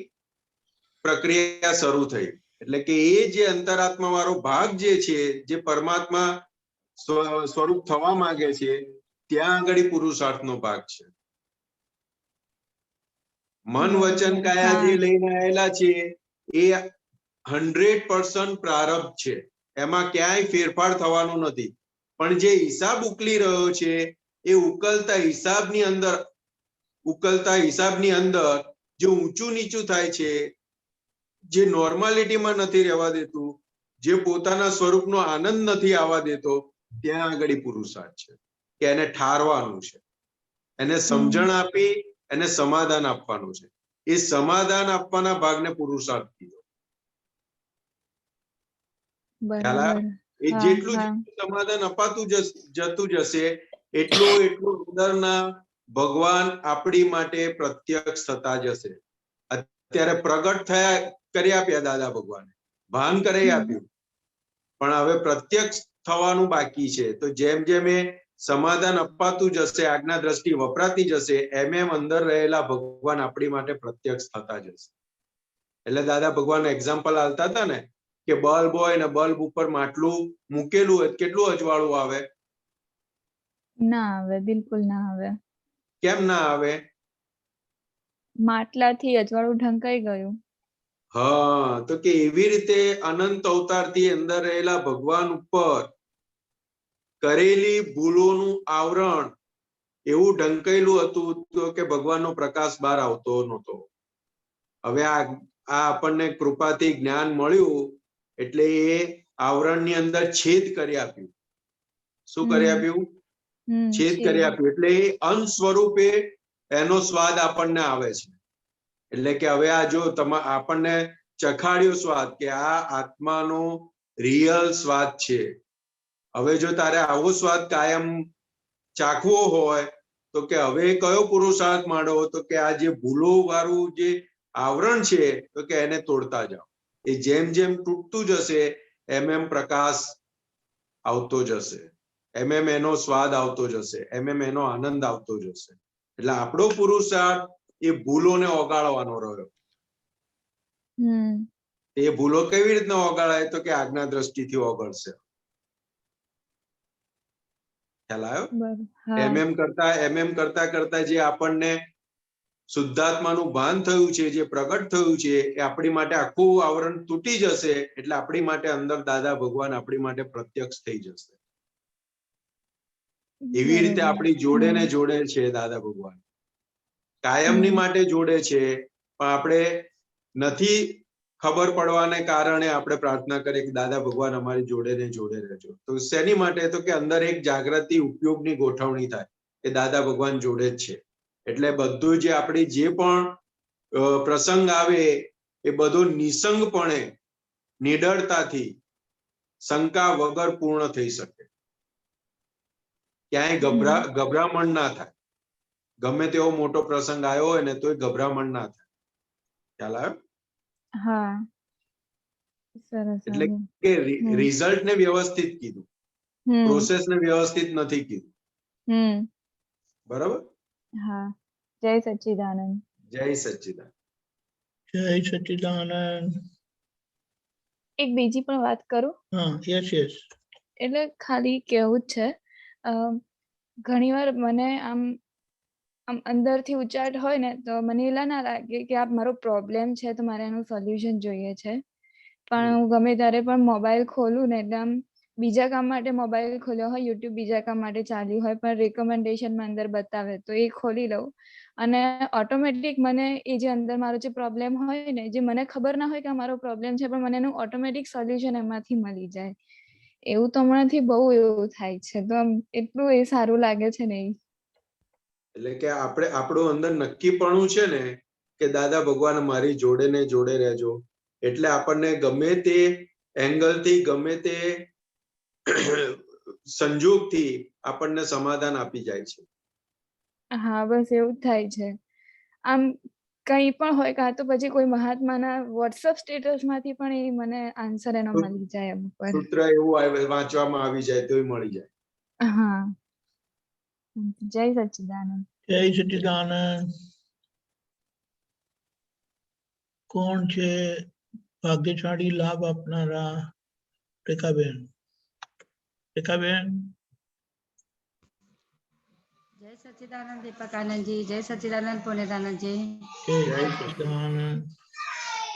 પ્રક્રિયા શરૂ થઈ. એટલે કે એ જે અંતરાત્મા વાળો ભાગ જે છે, જે પરમાત્મા સ્વરૂપ થવા માંગે છે, ત્યાં આગળ પુરુષાર્થનો ભાગ છે. મન વચન કાયા જે લઈને આવેલા છે એ 100% પ્રારબ્ધ છે, એમાં ક્યાંય ફેરફાર થવાનો નથી. પણ જે હિસાબ ઉકલી રહ્યો છે એ ઉકલતા હિસાબની અંદર જે ઊંચું નીચું થાય છે, જે નોર્માલિટીમાં નથી રહેવા દેતું, જે પોતાના સ્વરૂપનો આનંદ નથી આવવા દેતો, ત્યાં આગળ પુરુષાર્થ છે કે એને ઠારવાનું છે, એને સમજણ આપી એને સમાધાન આપવાનું છે. એ સમાધાન આપવાના ભાગને પુરુષાર્થ કીધો. એ જેટલું સમાધાન અપાતું જતું જશે એટલું અંદરના ભગવાન આપણી માટે પ્રત્યક્ષ થતા જશે. અત્યારે પ્રગટ કરી આપ્યા દાદા ભગવાને, ભાન કરી આપ્યું, પણ હવે પ્રત્યક્ષ થવાનું બાકી છે. તો જેમ જેમ એ સમાધાન અપાતું જશે, આજ્ઞા દ્રષ્ટિ વપરાતી જશે, એમ એમ અંદર રહેલા ભગવાન આપણી માટે પ્રત્યક્ષ થતા જશે. એટલે દાદા ભગવાન એક્ઝામ્પલ આલતા હતા ને કે બલ્બ હોય ને બલ્બ ઉપર માટલું મૂકેલું હોય કેટલું અજવાળું આવે? ના આવે, બિલકુલ ના આવે. કેમ ના આવે? માટલાથી અજવાળું ઢંકાઈ ગયું. હા, તો કે એવી રીતે અનંત અવતારથી અંદર રહેલા ભગવાન ઉપર કરેલી ભૂલોનું આવરણ એવું ઢંકાયેલું હતું તો કે ભગવાનનો પ્રકાશ બહાર આવતો નહોતો. હવે આ આપણને કૃપાથી જ્ઞાન મળ્યું એટલે એ આવરણની અંદર છેદ કરી આપ્યું. શું કરી આપ્યું? છેદ કરી આપ્યું. એટલે એ અંશ સ્વરૂપે એનો સ્વાદ આપણને આવે છે. એટલે કે હવે આ જો આપણને ચખાડ્યો સ્વાદ કે આ આત્માનો રિયલ સ્વાદ છે. હવે જો તારે આવો સ્વાદ કાયમ ચાખવો હોય તો કે હવે કયો પુરુષાર્થ માંડો? તો કે આ જે ભૂલો વાળું જે આવરણ છે તો કે એને તોડતા જાઓ. એ જેમ જેમ તૂટતું જશે એમ પ્રકાશ આવતો જશે, એમ એનો સ્વાદ આવતો જશે, એમ એનો આનંદ આવતો જશે. એટલે આપણો પુરુષાર્થ એ ભૂલોને ઓગાળવાનો રહ્યો. એ ભૂલો કેવી રીતના ઓગાળાય? તો કે આજ્ઞા દ્રષ્ટિથી ઓગળશે. ખ્યાલ આવ્યો? એમ કરતા કરતા જે આપણને શુદ્ધાત્માનું ભાન થયું છે, જે પ્રગટ થયું છે, એ આપણી માટે આખું આવરણ તૂટી જશે. એટલે આપણી માટે અંદર દાદા ભગવાન આપણી માટે પ્રત્યક્ષ થઈ જશે. એવી રીતે આપણી જોડે ને જોડે છે દાદા ભગવાન. કાયમની માટે જોડે છે, પણ આપણે નથી ખબર પડવાને કારણે આપણે પ્રાર્થના કરીએ કે દાદા ભગવાન અમારી જોડે ને જોડે રહેજો. તો શેની માટે? તો કે અંદર એક જાગૃતિ ઉપયોગની ગોઠવણી થાય કે દાદા ભગવાન જોડે જ છે. એટલે બધું જે આપણી જે પણ પ્રસંગ આવે એ બધો નિસંગપણે નિડરતાથી શંકા વગર પૂર્ણ થઈ શકે. ક્યાંય ગભરામણ ના થાય. ગમે તેવો મોટો પ્રસંગ આવ્યો હોય ને તો એ ગભરામણ ના થાય. ખ્યાલ આવ્યો? હા, સરસ. એટલે કે રિઝલ્ટ ને વ્યવસ્થિત કીધું, પ્રોસેસ ને વ્યવસ્થિત નથી કીધું. બરાબર? હા. જય સચ્ચિદાનંદ. જય સચ્ચિદાનંદ. જય સચ્ચિદાનંદ. એક બીજી પણ વાત કરું? હા, યસ. એટલે ખાલી કેવું જ છે, ઘણીવાર મને આમ અંદરથી ઉચાટ હોય ને તો મને એલા ના લાગે કે આ મારો પ્રોબ્લેમ છે તો મારે એનું સોલ્યુશન જોઈએ છે. પણ હું ગમે ત્યારે પણ મોબાઈલ ખોલું ને એટલે આમ બીજા કામ માટે મોબાઈલ ખોલ્યો હોય, યુટ્યુબ બીજા કામ માટે ચાલ્યું હોય, પણ રેકમેન્ડેશનમાં અંદર બતાવે તો એ ખોલી લઉં અને ઓટોમેટિક મને એ જે અંદર મારો જે પ્રોબ્લેમ હોય ને, જે મને ખબર ના હોય કે આ મારો પ્રોબ્લેમ છે, પણ મને એનું ઓટોમેટિક સોલ્યુશન એમાંથી મળી જાય. એવું તો હમણાંથી બહુ એવું થાય છે. તો આમ એટલું એ સારું લાગે છે ને. એટલે કે આપણું અંદર નક્કીપણું છે ને કે દાદા ભગવાન મારી જોડે ને જોડે રહેજો. એટલે આપણને ગમે તે એંગલથી, ગમે તે સંજોગથી આપણને સમાધાન આપી જાય છે. હા, બસ એવું જ થાય છે. આમ કંઈ પણ હોય, કાં તો પછી કોઈ મહાત્માના વોટ્સઅપ સ્ટેટસમાંથી પણ એ મને આન્સર એનો મળી જાય એમ પર. સૂત્ર એવું વાંચવામાં આવી જાય તો મળી જાય. હા. જય સચ્ચિદાનંદ. જય સચ્ચિદાનંદ. કોણ છે ભાગ્યશાળી લાભ આપનારા? રેખાબેન. જય સચ્ચિદાનંદ દીપક આનંદજી. જય સચ્ચિદાનંદ પુણ્યદાનંદજી. જય સચ્ચિદાનંદ.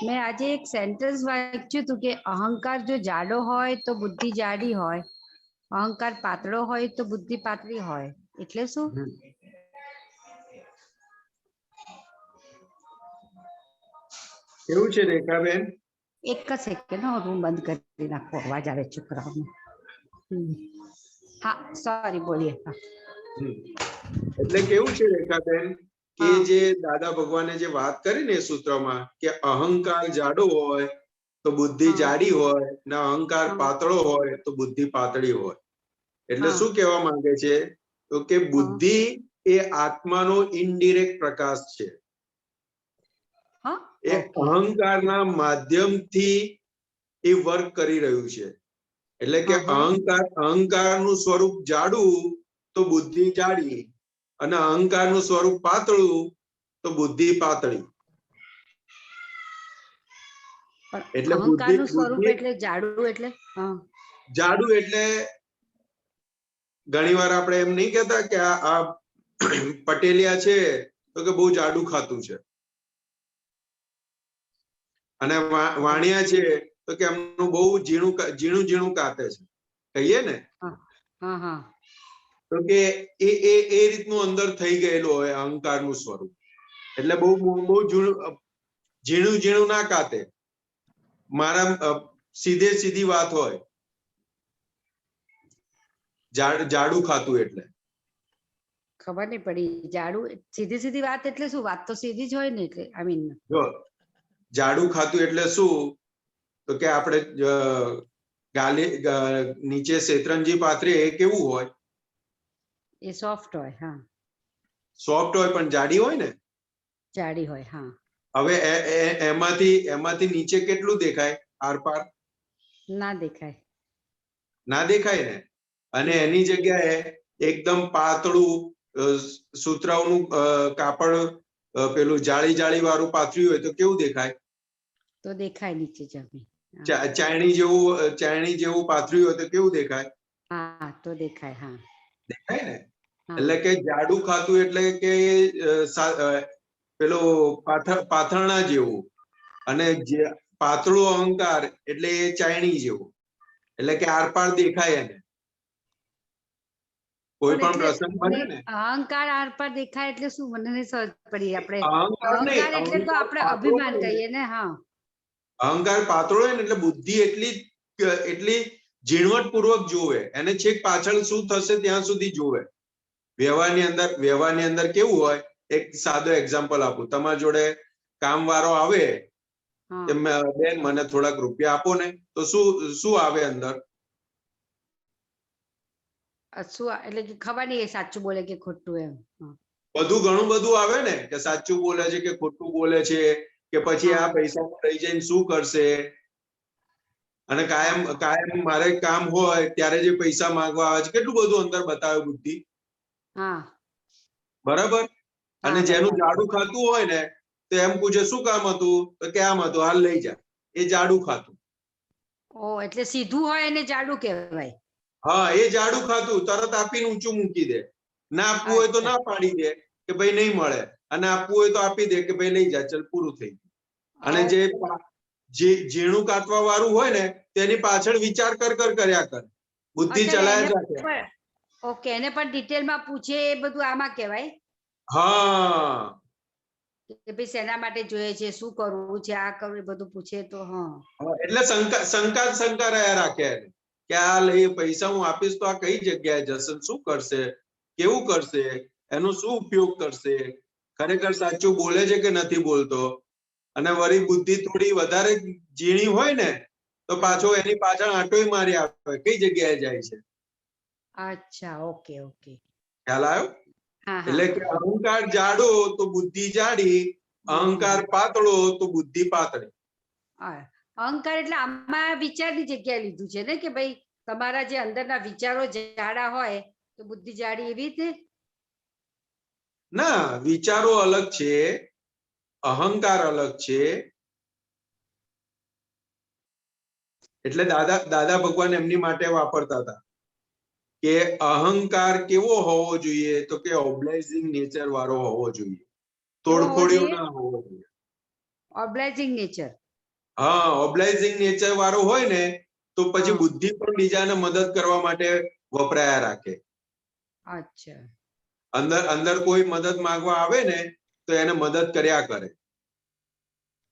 મેં આજે એક સેન્ટેન્સ વાંચ્યું હતું કે અહંકાર જો જાડો હોય તો બુદ્ધિ જાડી હોય, અહંકાર પાતળો હોય તો બુદ્ધિ પાતળી હોય. એટલે શું? કેવું છે રેખાબેન? એક જ સેકન્ડ, રૂમ બંધ કરી નાખો, અવાજ આવે છોકરાઓનો. હા, સોરી, બોલીએ. એટલે કેવું છે રેખાબેન કે જે દાદા ભગવાને જે વાત કરી ને સૂત્રમાં કે અહંકાર જાડો હોય તો બુદ્ધિ જાડી હોય ને અહંકાર પાતળો હોય તો બુદ્ધિ પાતળી હોય. એટલે શું કહેવા માંગે છે? તો કે બુદ્ધિ એ આત્માનો ઇનડિરેક્ટ પ્રકાશ છે. એ અહંકારના માધ્યમથી એ વર્ક કરી રહ્યું છે. એટલે કે અહંકારનું સ્વરૂપ જાડું તો બુદ્ધિ જાડી, અને અહંકારનું સ્વરૂપ પાતળું તો બુદ્ધિ પાતળી. પણ એટલે અહંકારનું સ્વરૂપ બુદ્ધિ એટલે જાડું એટલે હા જાડું એટલે ઘણી વાર આપણે એમ નહીં કહેતા કે આ પટેલિયા છે તો કે બહુ જાડું ખાતું છે, અને વાણિયા છે તો કે એમનું બહુ ઝીણું ઝીણું ઝીણું કાતે છે, કહીએ ને હા હા તો કે એ રીતનું અંદર થઈ ગયેલું હોય અહંકારનું સ્વરૂપ. એટલે બહુ બહુ ઝીણું ઝીણું ના કાતે, મારા સીધે સીધી વાત હોય, જાડું ખાતું એટલે. ખબર નહીં પડી. જાડું સીધી સીધી વાત એટલે શું? વાત તો સીધી જ હોય ને, એટલે આઈ મીન જો જાડું ખાતું એટલે શું, તો કે આપણે ગાલે નીચે શેતરંજી પાથરીએ એ કેવું હોય? એ સોફ્ટ હોય. હા સોફ્ટ હોય પણ જાડી હોય ને. જાડી હોય. હા હવે એમાંથી નીચે કેટલું દેખાય? આરપાર ના દેખાય. ના દેખાય ને. અને એની જગ્યાએ એકદમ પાતળું સુતરાઉનું કાપડ પેલું જાળી જાળી વાળું પાથર્યું હોય તો કેવું દેખાય? તો દેખાય નીચે જમીન. ચાયણી જેવું પાથર્યું હોય તો કેવું દેખાય? હા તો દેખાય. હા દેખાય ને. હા. એટલે કે જાડું ખાતું એટલે કે પેલો પાથરણા જેવું, અને પાતળું અહંકાર એટલે એ ચાયણી જેવું, એટલે કે આરપાર દેખાય એને. કોઈ પણ પ્રસંગ બને ને અહંકાર આર પર દેખાય એટલે શું? મને નહીં સમજ પડી. આપણે અહંકાર નહીં, અહંકાર એટલે તો આપણે અહંકાર અભિમાન પાતળો કહીએ ને. હા અહંકાર પાતળો હોય ને એટલે બુદ્ધિ એટલી ઝીણવટપૂર્વક જોવે, એને છેક પાછળ શું થશે ત્યાં સુધી જોવે. વ્યવહારની અંદર કેવું હોય? એક સાદો એક્ઝામ્પલ આપું. તમારી જોડે કામવાળો આવે, હા બેન મને થોડાક રૂપિયા આપો ને, તો શું આવે અંદર? શું એટલે કે ખબર નહીં એ સાચું બોલે કે ખોટું એમ. હા. ઘણું બધું આવે ને, કે સાચું બોલે છે કે ખોટું બોલે છે, કે પછી આ પૈસા લઈ જઈને શું કરશે. અને કાયમ મારે કામ હોય ત્યારે જે પૈસા માંગવા આવે છે, કેટલું બધું અંદર બતાવે બુદ્ધિ. હા બરાબર. અને હા, જેનું બરાબર. જાડું ખાતું હોય ને, તો એમ પૂછે શું કામ હતું, તો કે આમ હતું, હાલ લઈ જા. એ જાડું ખાતું. ઓ એટલે સીધું હોય એને જાડું કહેવાય. હા, એ જાડું ખાતું તરત આપીને ઊંચું મૂકી દે. ના આપવું હોય તો ના પાડી દે કે ભાઈ નહીં મળે, અને આપવું હોય તો આપી દે કે ભાઈ લઈ જા, ચલ પૂરું થઈ ગયું. અને જે ઝીણું કાતવા વાળું હોય ને, તેની પાછળ વિચાર કર્યા કરે, બુદ્ધિ ચલાય જ રાખે. ઓકે, એને પણ ડિટેલમાં પૂછે એ બધું આમાં કહેવાય. હા, કે ભાઈ શેના માટે જોઈએ છે, શું કરવું છે, આ કરવું, એ બધું પૂછે તો. હા એટલે શંકા રહ્યા રાખે કે આ લઈ પૈસા હું આપીશ તો આ કઈ જગ્યાએ જશે, શું કરશે, કેવું કરશે, એનો શું ઉપયોગ કરશે, ખરેખર સાચું બોલે છે કે નથી બોલતો. અને વળી બુદ્ધિ થોડી વધારે ઝીણી હોય ને, તો પાછો એની પાછળ આંટોય મારી આવે, કઈ જગ્યાએ જાય છે. અચ્છા, ઓકે ઓકે, ખ્યાલ આવ્યો? હા એટલે કે અહંકાર જાડો તો બુદ્ધિ જાડી, અહંકાર પાતળો તો બુદ્ધિ પાતળી. હા. અહંકાર એટલે આમાં વિચારની જગ્યાએ લીધું છે ને, કે ભાઈ તમારા જે અંદરના વિચારો જાડા હોય તો બુદ્ધિ જાડી, એવી રીતે? ના, વિચારો અલગ છે, અહંકાર અલગ છે. એટલે દાદા ભગવાન એમની માટે વાપરતા હતા કે અહંકાર કેવો હોવો જોઈએ, તો કે ઓબ્લાઇઝિંગ નેચર વાળો હોવો જોઈએ, તોડફોડિયો ના હોવો જોઈએ. Obliging nature. હા, ઓબ્લાઇઝિંગ નેચર વાળો હોય ને, તો પછી હા. બુદ્ધિ પણ બીજાને મદદ કરવા માટે વપરાયા રાખે. અચ્છા. અંદર કોઈ મદદ માંગવા આવે ને, તો એને મદદ કર્યા કરે.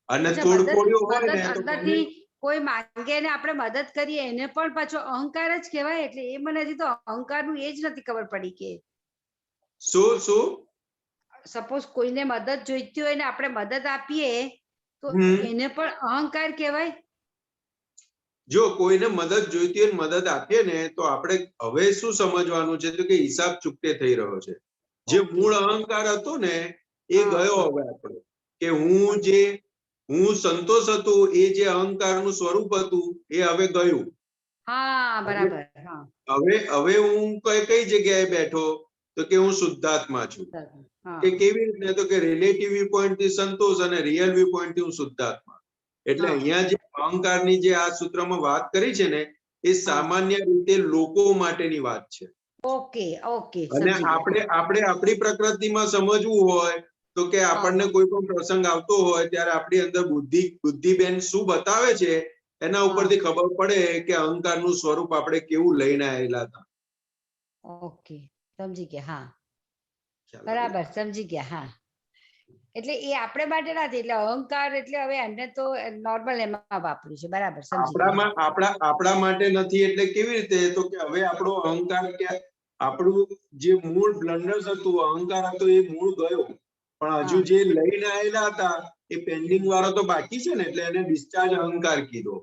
અને અચ્છા, તોડફોડિયો હોય મદદ ને તો અંદરથી કોઈ માંગે ને આપણે મદદ કરીએ એને પણ પાછો અહંકાર જ કહેવાય. એટલે એ મને હજી તો અહંકારનું એ જ નથી ખબર પડી કે શું સપોઝ કોઈને મદદ જોઈતી હોય ને આપણે મદદ આપીએ તો એને પણ અહંકાર કહેવાય. જો કોઈને મદદ જોઈતી હોય મદદ આપીએ ને, તો આપણે હવે શું સમજવાનું છે, તો કે હિસાબ ચૂકતે થઈ રહ્યો છે. જે મૂળ અહંકાર હતો ને, એ ગયો હવે આપણો, કે હું સંતોષ હતું, એ જે અહંકારનું સ્વરૂપ હતું એ હવે ગયું. હા, બરાબર. હા, હવે હું કઈ જગ્યાએ બેઠો, તો કે હું શુદ્ધાત્મા છું. હા. કે કેવી રીતે, તો કે રિલેટિવ વ્યૂ પોઈન્ટ થી સંતોષ અને રિયલ વ્યૂ પોઈન્ટ થી હું શુદ્ધાત્મા. એટલે હા. અહીંયા જે અહંકારની જે આ સૂત્રમાં વાત કરી છે ને એ સામાન્ય રીતે લોકો માટેની વાત છે. ઓકે ઓકે અને સમજી ગયા. આપણે આપણી પ્રકૃતિમાં સમજવું હોય તો કે આપણને કોઈ પણ પ્રસંગ આવતો હોય ત્યારે આપણી અંદર બુદ્ધિબેન શું બતાવે છે એના ઉપરથી ખબર પડે કે અહંકારનું સ્વરૂપ આપણે કેવું લઈને આવેલા હતા. ઓકે સમજી ગયા. હા ખ્યાલ આવ્યો? બરાબર સમજી ગયા. હા એટલે એ આપણે માટે નથી, એટલે અહંકાર એટલે હવે એમને તો નોર્મલ એમાં વાપર્યું છે. બરાબર સમજી ગયા. આપણા માટે નથી એટલે કેવી રીતે? તો કે હવે આપણો અહંકાર કે આપણું જે મૂળ બ્લન્ડર્સ હતું, અહંકાર હતો, એ મૂળ ગયો, પણ હજુ જે લઈને આવેલા હતા એ પેન્ડિંગ વાળો તો બાકી છે ને, એટલે એને ડિસ્ચાર્જ અહંકાર કીધો.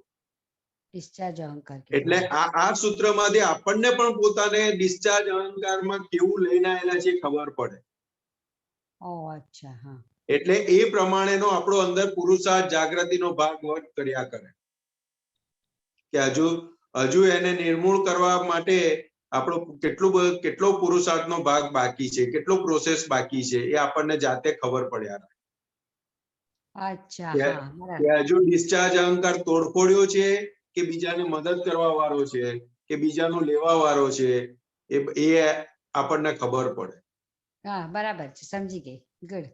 ડિસ્ચાર્જ અહંકાર એટલે આ સૂત્રમાંથી આપણને પણ પોતાને ડિસ્ચાર્જ અહંકારમાં કેવું લઈને આવેલા છે એ ખબર પડે. ઓ અચ્છા. હા એટલે એ પ્રમાણેનો આપણો અંદર પુરુષાર્થ જાગૃતિનો ભાગ વર્ક કર્યા કરે કે હજુ એને નિર્મૂળ કરવા માટે આપણો કેટલો પુરુષાર્થનો ભાગ બાકી છે, કેટલો પ્રોસેસ બાકી છે, એ આપણને જાતે ખબર પડ્યા. અચ્છા. કે હા બરાબર. હજુ ડિસ્ચાર્જ અહંકાર તોડફોડ્યો છે કે બીજાને મદદ કરવા વાળો છે કે બીજાનું લેવા વાળો છે, એ આપણને ખબર પડે. હા બરાબર છે, સમજી ગઈ. ગુડ,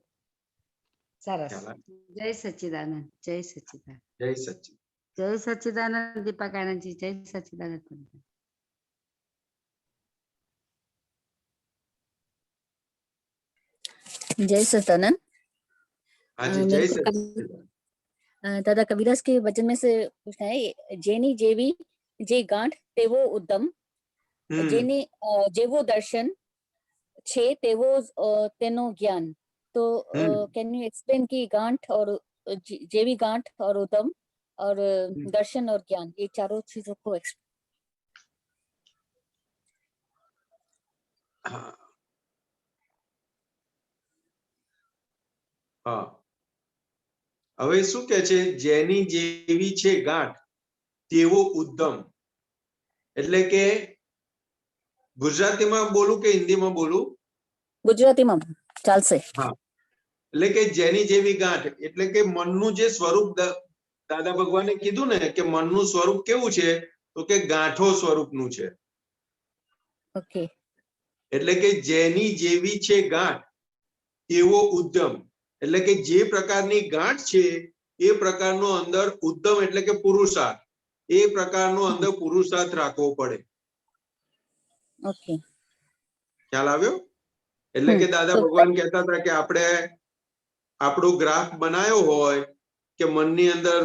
સરસ. ખ્યાલ આવે? જય સચ્ચિદાનંદ. જય સચ્ચિદાનંદ. જય સચ્ચિદાનંદ. જય સચ્ચિદાનંદ દીપક આનંદજી. જય સચ્ચિદાનંદ. जय सतानंद। હાજી જય मेरे को સચ્ચિદાનंद. दादा कबीरदास के वचन में से पूछना है, जेनी जेवी जे गांठ तेवो उद्यम, जेनी जेवो दर्शन छे तेवो तेनो ज्ञान। तो कैन यू एक्सप्लेन की गांठ और जेवी गांठ और उद्यम और दर्शन और ज्ञान, ये चारों चीजों को હા, હવે શું કે છે? જેની જેવી છે ગાંઠ તેવો ઉદ્યમ, એટલે કે ગુજરાતીમાં બોલું કે હિન્દીમાં બોલું? गुजराती में चालसे। હા, એટલે કે જેની જેવી ગાંઠ એટલે કે મનનું જે સ્વરૂપ દાદા ભગવાને કીધું ને કે મનનું સ્વરૂપ કેવું છે? તો કે ગાંઠો સ્વરૂપનું છે. ओके। એટલે કે જેની જેવી છે ગાંઠ તેવો ઉદ્યમ, એટલે કે જે પ્રકારની ગાંઠ છે એ પ્રકારનો અંદર ઉદ્યમ એટલે કે પુરુષાર્થ, એ પ્રકારનો અંદર પુરુષાર્થ રાખવો પડે. ओके, ખ્યાલ આવ્યો? એટલે કે દાદા ભગવાન કહેતા હતા કે આપણે આપણો ગ્રાફ બનાવ્યો હોય કે મનની અંદર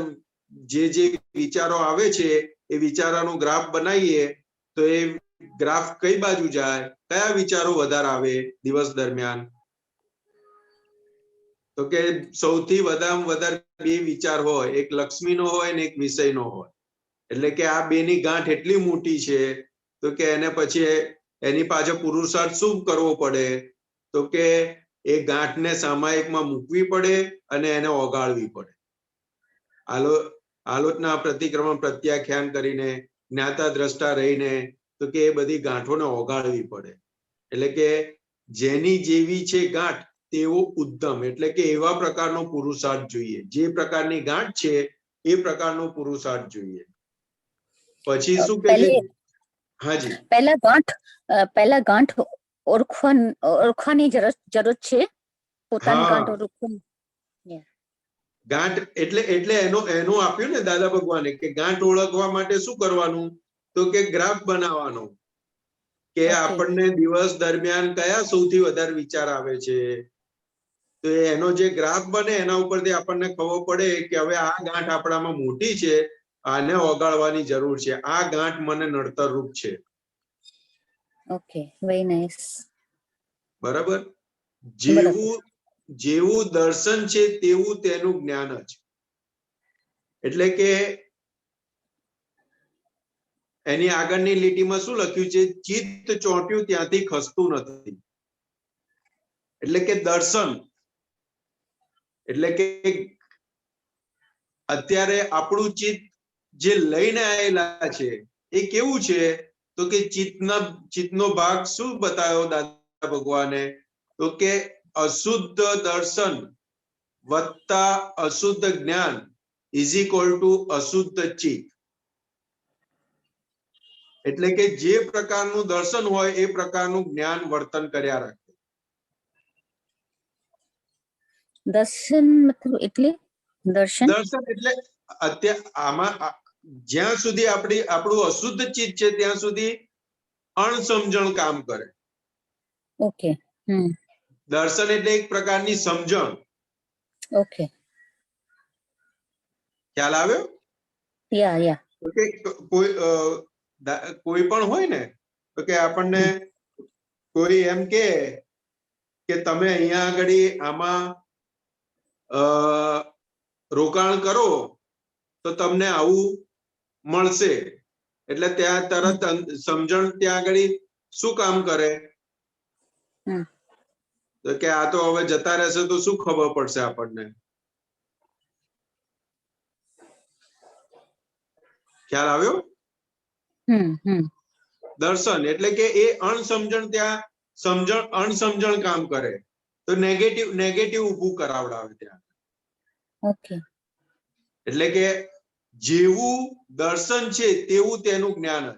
જે વિચારો આવે છે એ વિચારોનો ગ્રાફ બનાવીએ તો એ ગ્રાફ કઈ બાજુ જાય, કયા વિચારો વધારે આવે દિવસ દરમિયાન? તો કે સૌથી વધારે બે વિચાર હોય, એક લક્ષ્મીનો હોય ને એક વિષયનો હોય. એટલે કે આ બેની ગાંઠ એટલી મોટી છે તો કે એને પછી એની પાછળ પુરુષાર્થ શું કરવો પડે? તો કે એ ગાંઠને સામાયિકમાં મૂકવી પડે અને એને ઓગાળવી પડે. આલોચના પ્રતિક્રમણ પ્રત્યાખ્યાન કરીને જ્ઞાતા દ્રષ્ટા રહીને તો કે એ બધી ગાંઠોને ઓગાળવી પડે. એટલે કે જેની જેવી છે ગાંઠ તેવો ઉદ્યમ, એટલે કે એવા પ્રકારનો પુરુષાર્થ જોઈએ. જે પ્રકારની ગાંઠ છે એ પ્રકારનો પુરુષાર્થ જોઈએ. પછી શું કે છે? હાજી, પહેલા ગાંઠ ઓળખવાની જરૂર છે, પોતાની ગાંઠ ઓળખવાની. ગાંઠ એટલે એનું આપ્યું ને દાદા ભગવાને કે ગાંઠ ઓળખવા માટે શું કરવાનું? તો કે ગ્રાફ બનાવવાનો કે આપણને દિવસ દરમિયાન કયા સૌથી વધારે વિચાર આવે છે. તો એનો જે ગ્રાફ બને એના ઉપરથી આપણને ખબર પડે કે હવે આ ગાંઠ આપણામાં મોટી છે, આને ઓગાળવાની જરૂર છે, આ ગાંઠ મને નડતર રૂપ છે. Okay, very nice. બરાબર? જેવું દર્શન છે તેવું તેનું જ્ઞાન જ. એટલે કે એની આગળની લીટીમાં શું લખ્યું છે? ચિત્ત ચોંટ્યું ત્યાંથી ખસતું નથી. એટલે કે દર્શન એટલે કે અત્યારે આપણું ચિત્ત જે લઈને આવેલા છે એ કેવું છે? તો કે ચિત્તનો ભાગ શું બતાવ્યો દાદા ભગવાને? તો કે અશુદ્ધ દર્શન વત્તા અશુદ્ધ જ્ઞાન ઇઝ ઇક્વલ ટુ અશુદ્ધ ચિત્ત. એટલે કે જે પ્રકારનું દર્શન હોય એ પ્રકારનું જ્ઞાન વર્તન કર્યા રાખે. દર્શન મતલબ એટલે દર્શન દર્શન એટલે આમાં જ્યાં સુધી આપણું અશુદ્ધ ચિત્ત છે ત્યાં સુધી અણસમજણ કામ કરે. ઓકે દર્શન એટલે એક પ્રકારની સમજણ. ઓકે ખ્યાલ આવ્યો? યા કે કોઈ પણ હોય ને તો કે આપણને કોઈ એમ કે તમે અહીંયા આગળ આમાં રોકાણ કરો તો તમને આવું મળશે, એટલે ત્યાં તરત સમજણ ત્યાં આગળ શું કામ કરે? તો કે આ તો હવે જતા રહેશે તો શું ખબર પડશે આપણને? ખ્યાલ આવ્યો? દર્શન એટલે કે એ અણસમજણ ત્યાં અણસમજણ કામ કરે તો નેગેટિવ ઊભું કરાવડાવે ત્યાં. ઓકે એટલે કે જેવું દર્શન છે તેવું તેનું જ્ઞાન જ,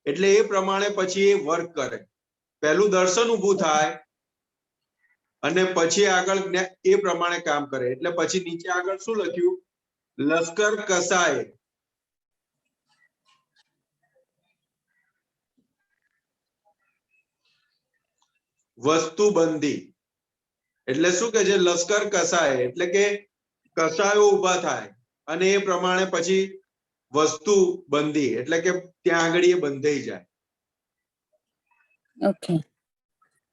એટલે એ પ્રમાણે પછી એ વર્ક કરે. પહેલું દર્શન ઊભું થાય અને પછી આગળ એ પ્રમાણે કામ કરે. એટલે પછી નીચે આગળ શું લખ્યું? લશ્કર કસાય વસ્તુબંધી. એટલે શું કે છે? લશ્કર કસાય એટલે કે કસાયો ઉભા થાય અને એ પ્રમાણે પછી વસ્તુ બંધી એટલે કે ત્યાં આગળ એ બંધાઈ જાય. ઓકે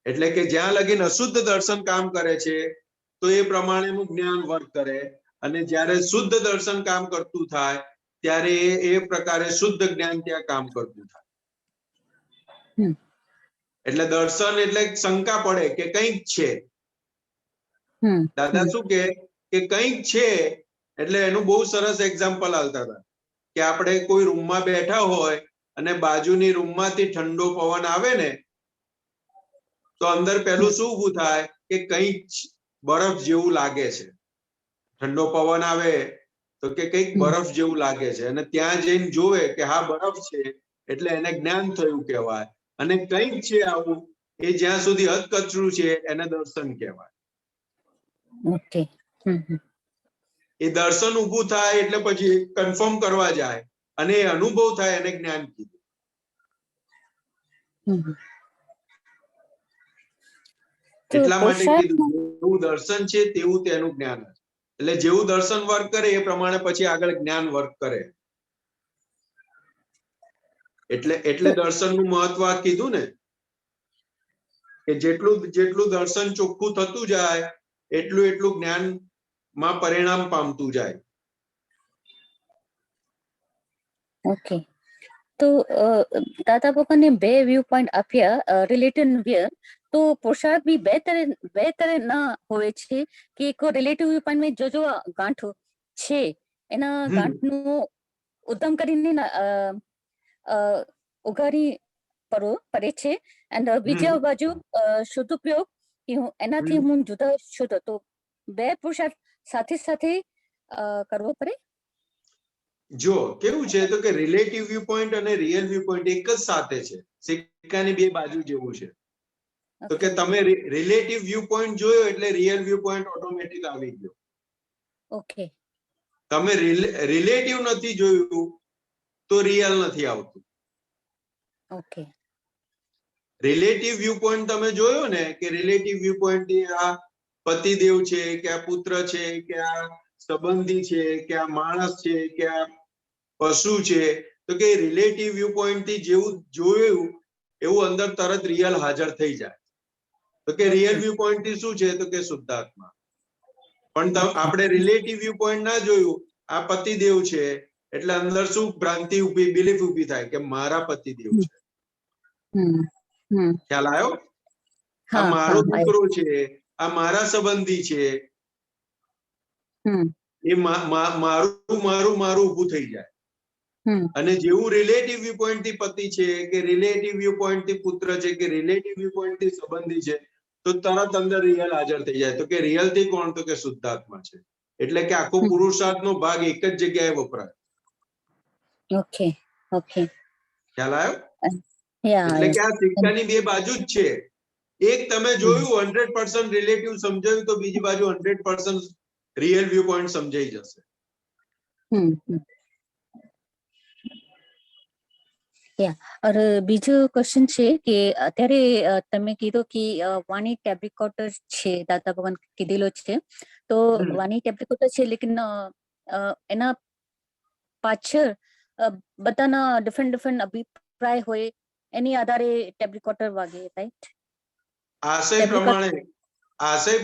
એટલે કે જ્યાં લગીન અશુદ્ધ દર્શન કામ કરે છે તો એ પ્રમાણેનું જ્ઞાન વર્ક કરે, અને જ્યારે શુદ્ધ દર્શન કામ કરતું થાય ત્યારે એ પ્રકારે શુદ્ધ જ્ઞાન ત્યાં કામ કરતું થાય. એટલે દર્શન એટલે શંકા પડે કે કંઈક છે. દાદા શું કે કંઈક છે, એટલે એનું બહુ સરસ એક્ઝામ્પલ આવતા હતા કે આપણે કોઈ રૂમમાં બેઠા હોય અને બાજુની રૂમમાંથી ઠંડો પવન આવે ને તો અંદર પેલું શું ઊભું થાય કે કંઈક બરફ જેવું લાગે છે. ઠંડો પવન આવે તો કે કંઈક બરફ જેવું લાગે છે, અને ત્યાં જઈને જોવે કે હા બરફ છે એટલે એને જ્ઞાન થયું કહેવાય. અને કંઈક છે આવું એ જ્યાં સુધી અધકચરું છે એને દર્શન કહેવાય. ઓકે એ દર્શન ઊભું થાય એટલે પછી કન્ફર્મ કરવા જાય અને એ અનુભવ થાય એને જ્ઞાન કીધું. એટલા માટે કીધું જેવું દર્શન છે તેવું તેનું જ્ઞાન. એટલે જેવું દર્શન વર્ક કરે એ પ્રમાણે પછી આગળ જ્ઞાન વર્ક કરે. એટલે દર્શનનું મહત્વ કીધું ને કે જેટલું દર્શન ચોખ્ખું થતું જાય એટલું જ્ઞાન માં પરિણામ પામતું જાય. ઓકે તો દાદા ભગવાને બે વ્યૂ પોઈન્ટ આપ્યા રિલેટિવ વ્યૂ. તો પોશાક બી બે તરે ના હોય છે કે એક રિલેટિવ વ્યૂ પોઈન્ટ જો ગાંઠ છે એના ગાંઠનું ઉદ્ધમ કરીને ઉગાડી પડે છે, અને બીજા બાજુ શુદ્ધ ઉપયોગ એનાથી હું જુદા શુદ્ધ. તો બે પુરુષાર્થ સાથે કરવો પડે. જો કેવું છે તો કે રિલેટિવ વ્યૂ પોઈન્ટ અને રિયલ વ્યૂ પોઈન્ટ એક જ સાથે છે, સિક્કાની બે બાજુ જેવું છે. તો કે તમે રિલેટિવ વ્યૂ પોઈન્ટ જોયો એટલે રિયલ વ્યૂ પોઈન્ટ ઓટોમેટિક આવી ગયો. ઓકે તમે રિલેટિવ નથી જોયું તો રિયલ નથી આવતું. ઓકે રિલેટિવ વ્યૂ પોઈન્ટ તમે જોયો ને કે રિલેટિવ વ્યૂ પોઈન્ટ આ પતિદેવ છે કે આ પુત્ર છે કે આ સંબંધી છે કે આ માણસ છે કે આ પશુ છે, તો કે રિલેટિવ વ્યૂ પોઈન્ટ થી જેવું જોયું એવું અંદર તરત રિયલ હાજર થઈ જાય. તો કે રિયલ વ્યૂ પોઈન્ટ થી શું છે તો કે શુદ્ધાત્મા. પણ આપણે રિલેટિવ વ્યૂ પોઈન્ટ ના જોયું, આ પતિદેવ છે એટલે અંદર શું ભ્રાંતિ ઉભી, બિલીફ ઉભી થાય કે મારા પતિદેવ છે. ખ્યાલ આવ્યો? આ મારો દીકરો છે, આ મારા સંબંધી છે, એ મારું ઉભું થઈ જાય. અને જેવું રિલેટિવ વ્યૂ પોઈન્ટ થી પતિ છે કે રિલેટિવ વ્યૂ પોઈન્ટ થી પુત્ર છે કે રિલેટિવ વ્યૂ પોઈન્ટ થી સંબંધી છે તો તરત અંદર રિયલ હાજર થઈ જાય. તો કે રિયલ થી કોણ? તો કે શુદ્ધાત્મા છે. એટલે કે આખો પુરુષાર્થનો ભાગ એક જ જગ્યાએ વપરાય. Okay. Okay. ખ્યાલ આવ્યો? Yeah. એટલે yeah. કે આ સિક્કાની બે બાજુ જ છે. એક તમે જોયું 100% રિલેટિવ સમજાયું તો બીજી બાજુ 100% રિયલ વ્યૂ પોઈન્ટ સમજાઈ જશે. और બીજો ક્વેશ્ચન છે કે અત્યારે તમે કીધું કે વાણી ટેપ રેકોર્ડર છે, દાદા ભગવાન કીધેલો છે, તો વાણી ટેપ રેકોર્ડર છે, લેકિન એના પાછળ બધાના ડિફરન્ટ અભિપ્રાય હોય, એની આધારે ટેપ રેકોર્ડર વાગે, રાઈટ? આશય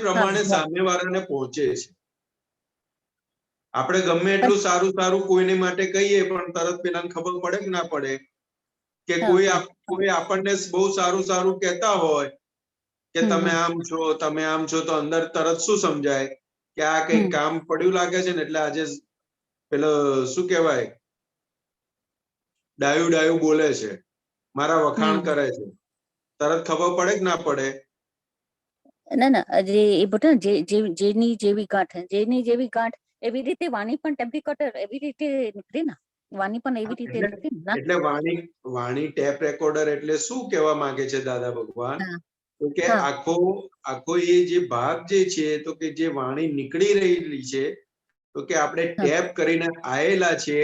પ્રમાણે સામેવાળાને પહોંચે છે. આપણે ગમે એટલું સારું કોઈને માટે કહીએ પણ તરત પેલાને ખબર પડે કે ના પડે કે કોઈ આપણને બહુ સારું કહેતા હોય કે તમે આમ છો તો અંદર તરત શું સમજાય કે આ કઈક કામ પડ્યું લાગે છે ને, એટલે આજે પેલો શું કહેવાય ડાયું બોલે છે, મારા વખાણ કરે છે, તરત ખબર પડે કે ના પડે? ના, જે એ બધા જેની જેવી ગાંઠ એવી રીતે વાણી પણ ટેપ રેકોર્ડર એવી રીતે નીકળે ને, વાણી પણ એવી રીતે નીકળે ને. એટલે વાણી ટેપ રેકોર્ડર એટલે શું કહેવા માંગે છે દાદા ભગવાન? તો કે આખો એ જે ભાગ જે છે, તો કે જે વાણી નીકળી રહેલી છે, તો કે આપણે ટેપ કરીને આયેલા છે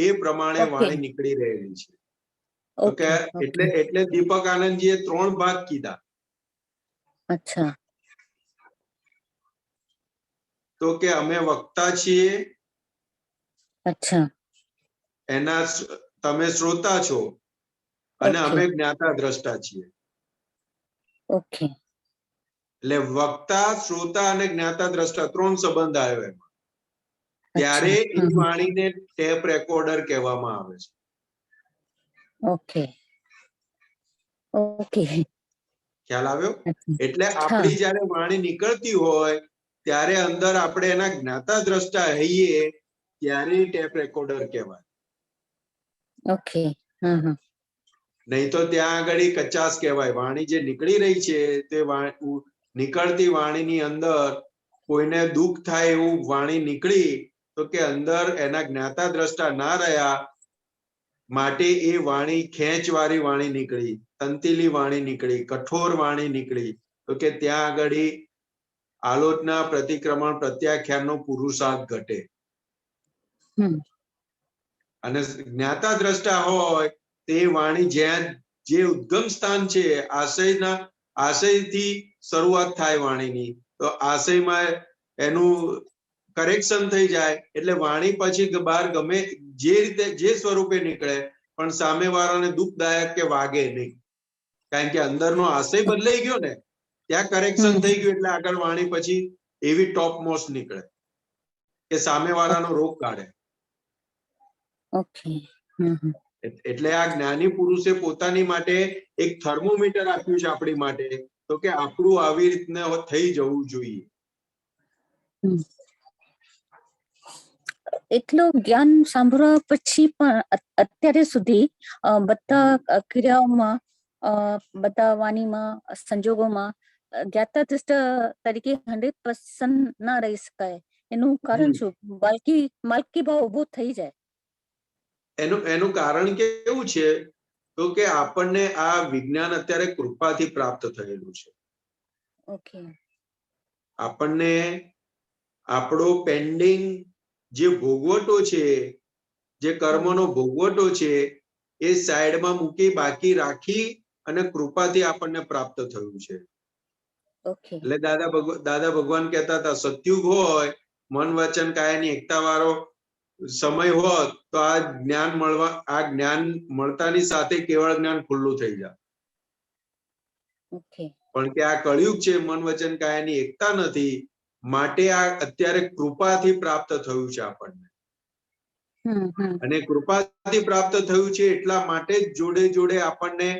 એ પ્રમાણે વાણી નીકળી રહેલી છે. તો કે એટલે દીપક આનંદજીએ 3 ભાગ કીધા. અચ્છા. તો કે અમે વક્તા છીએ, અચ્છા, એના તમે શ્રોતા છો, અને અમે જ્ઞાતા દ્રષ્ટા છીએ. ઓકે. એટલે વક્તા, શ્રોતા અને જ્ઞાતા દ્રષ્ટા 3 સંબંધ આવ્યો એમાં. ત્યારે એ વાણીને ટેપ રેકોર્ડર કહેવામાં આવે છે. ઓકે. ઓકે. ખ્યાલ આવ્યો? એટલે આપણી જયારે વાણી નીકળતી હોય ત્યારે અંદર આપણે એના જ્ઞાતા દ્રષ્ટા હઈએ ત્યારે ટેપ રેકોર્ડર કહેવાય. ઓકે. નહીં તો ત્યાં આગળ કચાસ કહેવાય. વાણી જે નીકળી રહી છે તે નીકળતી વાણીની અંદર કોઈને દુઃખ થાય એવું વાણી નીકળી તો કે અંદર એના જ્ઞાતા દ્રષ્ટા ના રહ્યા માટે એ વાણી ખેંચવાળી વાણી નીકળી, તંતીલી વાણી નીકળી, કઠોર વાણી નીકળી, તો કે ત્યાં આગળ આલોચના, પ્રતિક્રમણ, પ્રત્યાખ્યાનનો પુરુષાર્થ ઘટે. અને જ્ઞાતા દ્રષ્ટા હોય તે વાણી જે ઉદ્ગમ સ્થાન છે, આશયથી શરૂઆત થાય વાણીની, તો આશયમાં એનું કરેક્શન થઈ જાય એટલે વાણી પછી બહાર ગમે જે રીતે જે સ્વરૂપે નીકળે પણ સામેવાળાને દુઃખદાયક કે વાગે નહીં, કારણ કે અંદરનો આશય બદલાઈ ગયો ને, ત્યાં કરેક્શન થઈ ગયું એટલે આગળ વાણી પછી એવી ટોપ મોસ્ટ નીકળે કે સામેવાળાનો રોગ કાઢે. ઓકે. એટલે આ જ્ઞાની પુરુષે પોતાની માટે એક થર્મોમીટર આપ્યું છે આપણી માટે, તો કે આપણું આવી રીતના થઈ જવું જોઈએ. એટલું જ્ઞાન સાંભળવા પછી પણ અત્યારે સુધી બધા ક્રિયાઓમાં, બધા વાણીમાં, સંજોગોમાં જ્ઞાતા દ્રષ્ટા તરીકે 100% ના રહી શકાય. એનું કારણ શું? માલકી ભાવ ઉભો થઈ જાય. એનું કારણ કેવું છે તો કે આપણને આ વિજ્ઞાન અત્યારે કૃપાથી પ્રાપ્ત થયેલું છે. ઓકે. આપણને આપણો પેન્ડિંગ જે ભોગવટો છે, જે કર્મનો ભોગવટો છે, એ સાઈડમાં મૂકી બાકી રાખી અને કૃપાથી આપણને પ્રાપ્ત થયું છે. એટલે દાદા ભગવાન કહેતા હતા સતયુગ હોય, મન વચન કાયાની એકતા વાળો સમય હોત તો આ જ્ઞાન મળતાની સાથે કેવળ જ્ઞાન ખુલ્લું થઈ જાય. પણ કે આ કળિયુગ છે, મન વચન કાયાની એકતા નથી, માટે આ અત્યારે કૃપાથી પ્રાપ્ત થયું છે આપણને. અને કૃપાથી પ્રાપ્ત થયું છે એટલા માટે જ જોડે જોડે આપણને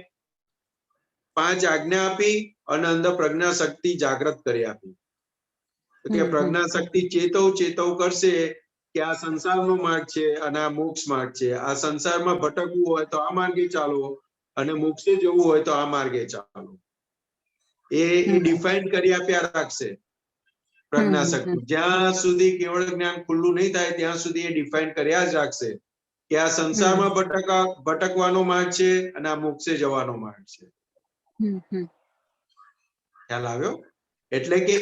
5 આજ્ઞા આપી અને અંદર પ્રજ્ઞા શક્તિ જાગૃત કરી આપી. કે પ્રજ્ઞા શક્તિ ચેતવ કરશે કે આ સંસારનો માર્ગ છે અને આ મોક્ષ માર્ગ છે. આ સંસારમાં ભટકવું હોય તો આ માર્ગે ચાલો અને મોક્ષે જવું હોય તો આ માર્ગે ચાલો. એ ડિફાઇન કરી આપ્યા રાખશે. પ્રજ્ઞાશક્તિ જ્યાં સુધી કેવળ જ્ઞાન ખુલ્લું નહીં થાય ત્યાં સુધી એ ડિફાઇન કર્યા જ રાખશે કે આ સંસારમાં ભટકવાનો માર્ગ છે અને આ મોક્ષે જવાનો માર્ગ છે. ખ્યાલ આવ્યો? એટલે કે એ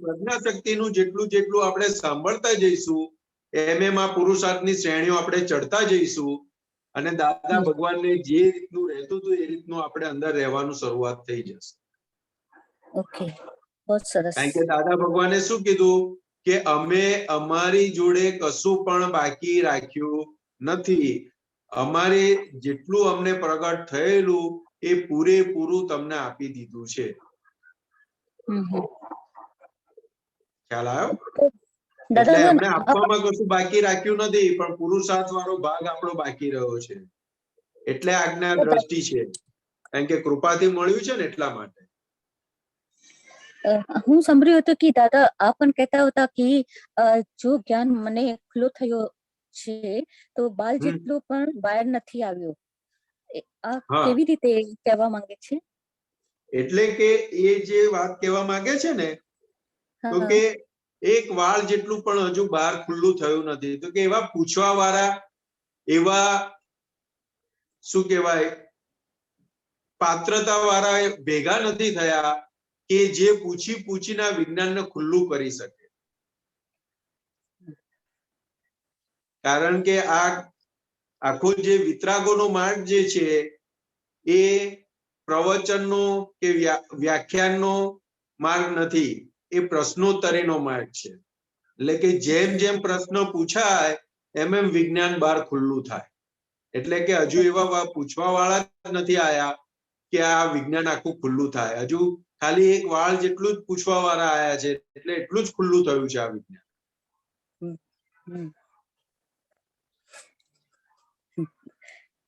પ્રજ્ઞાશક્તિનું જેટલું આપણે સાંભળતા જઈશું એમ આ પુરુષાર્થની શ્રેણીઓ આપણે ચડતા જઈશું અને દાદા ભગવાનને જે રીતનું રહેતું હતું એ રીતનું આપણે અંદર રહેવાનું શરૂઆત થઈ જશે. ઓકે, બહુ સરસ. કારણ કે દાદા ભગવાને શું કીધું કે અમે અમારી જોડે કશું પણ બાકી રાખ્યું નથી. અમારે જેટલું અમને પ્રગટ થયેલું એ પૂરેપૂરું તમને આપી દીધું છે. ખ્યાલ આવ્યો? એટલે એમને આપવામાં કશું બાકી રાખ્યું નથી પણ પુરુષાર્થ વાળો ભાગ આપણો બાકી રહ્યો છે. એટલે આજ્ઞા દ્રષ્ટિ છે કારણ કે કૃપાથી મળ્યું છે ને એટલા માટે. હું સાંભળ્યું હતું કે દાદા આ પણ કહેતા હતા કે જો જ્ઞાન મને ખુલ્લો થયો છે તો બાલ જેટલું પણ બહાર નથી આવ્યો. આ કેવી રીતે કહેવા માંગે છે? એટલે કે એ જે વાત કહેવા માંગે છે ને તો કે એક વાળ જેટલું પણ હજુ બહાર ખુલ્લું થયું નથી. તો કે એવા પૂછવા વાળા એવા શું કહેવાય પાત્રતા વાળા ભેગા નથી થયા કે જે પૂછીને વિજ્ઞાનને ખુલ્લું કરી શકે. કારણ કે આ આખો જે વિતરાગોનો માર્ગ જે છે એ પ્રવચનનો કે વ્યાખ્યાનનો માર્ગ નથી, એ પ્રશ્નોત્તરીનો માર્ગ છે. એટલે કે જેમ જેમ પ્રશ્ન પૂછાય એમ એમ વિજ્ઞાન બહાર ખુલ્લું થાય. એટલે કે હજુ એવા પૂછવા વાળા જ નથી આયા કે આ વિજ્ઞાન આખું ખુલ્લું થાય. હજુ ખાલી એક વાળ જેટલું જ પૂછવા વાળા આયા છે એટલે એટલું જ ખુલ્લું થયું છે આ વિજ્ઞાન.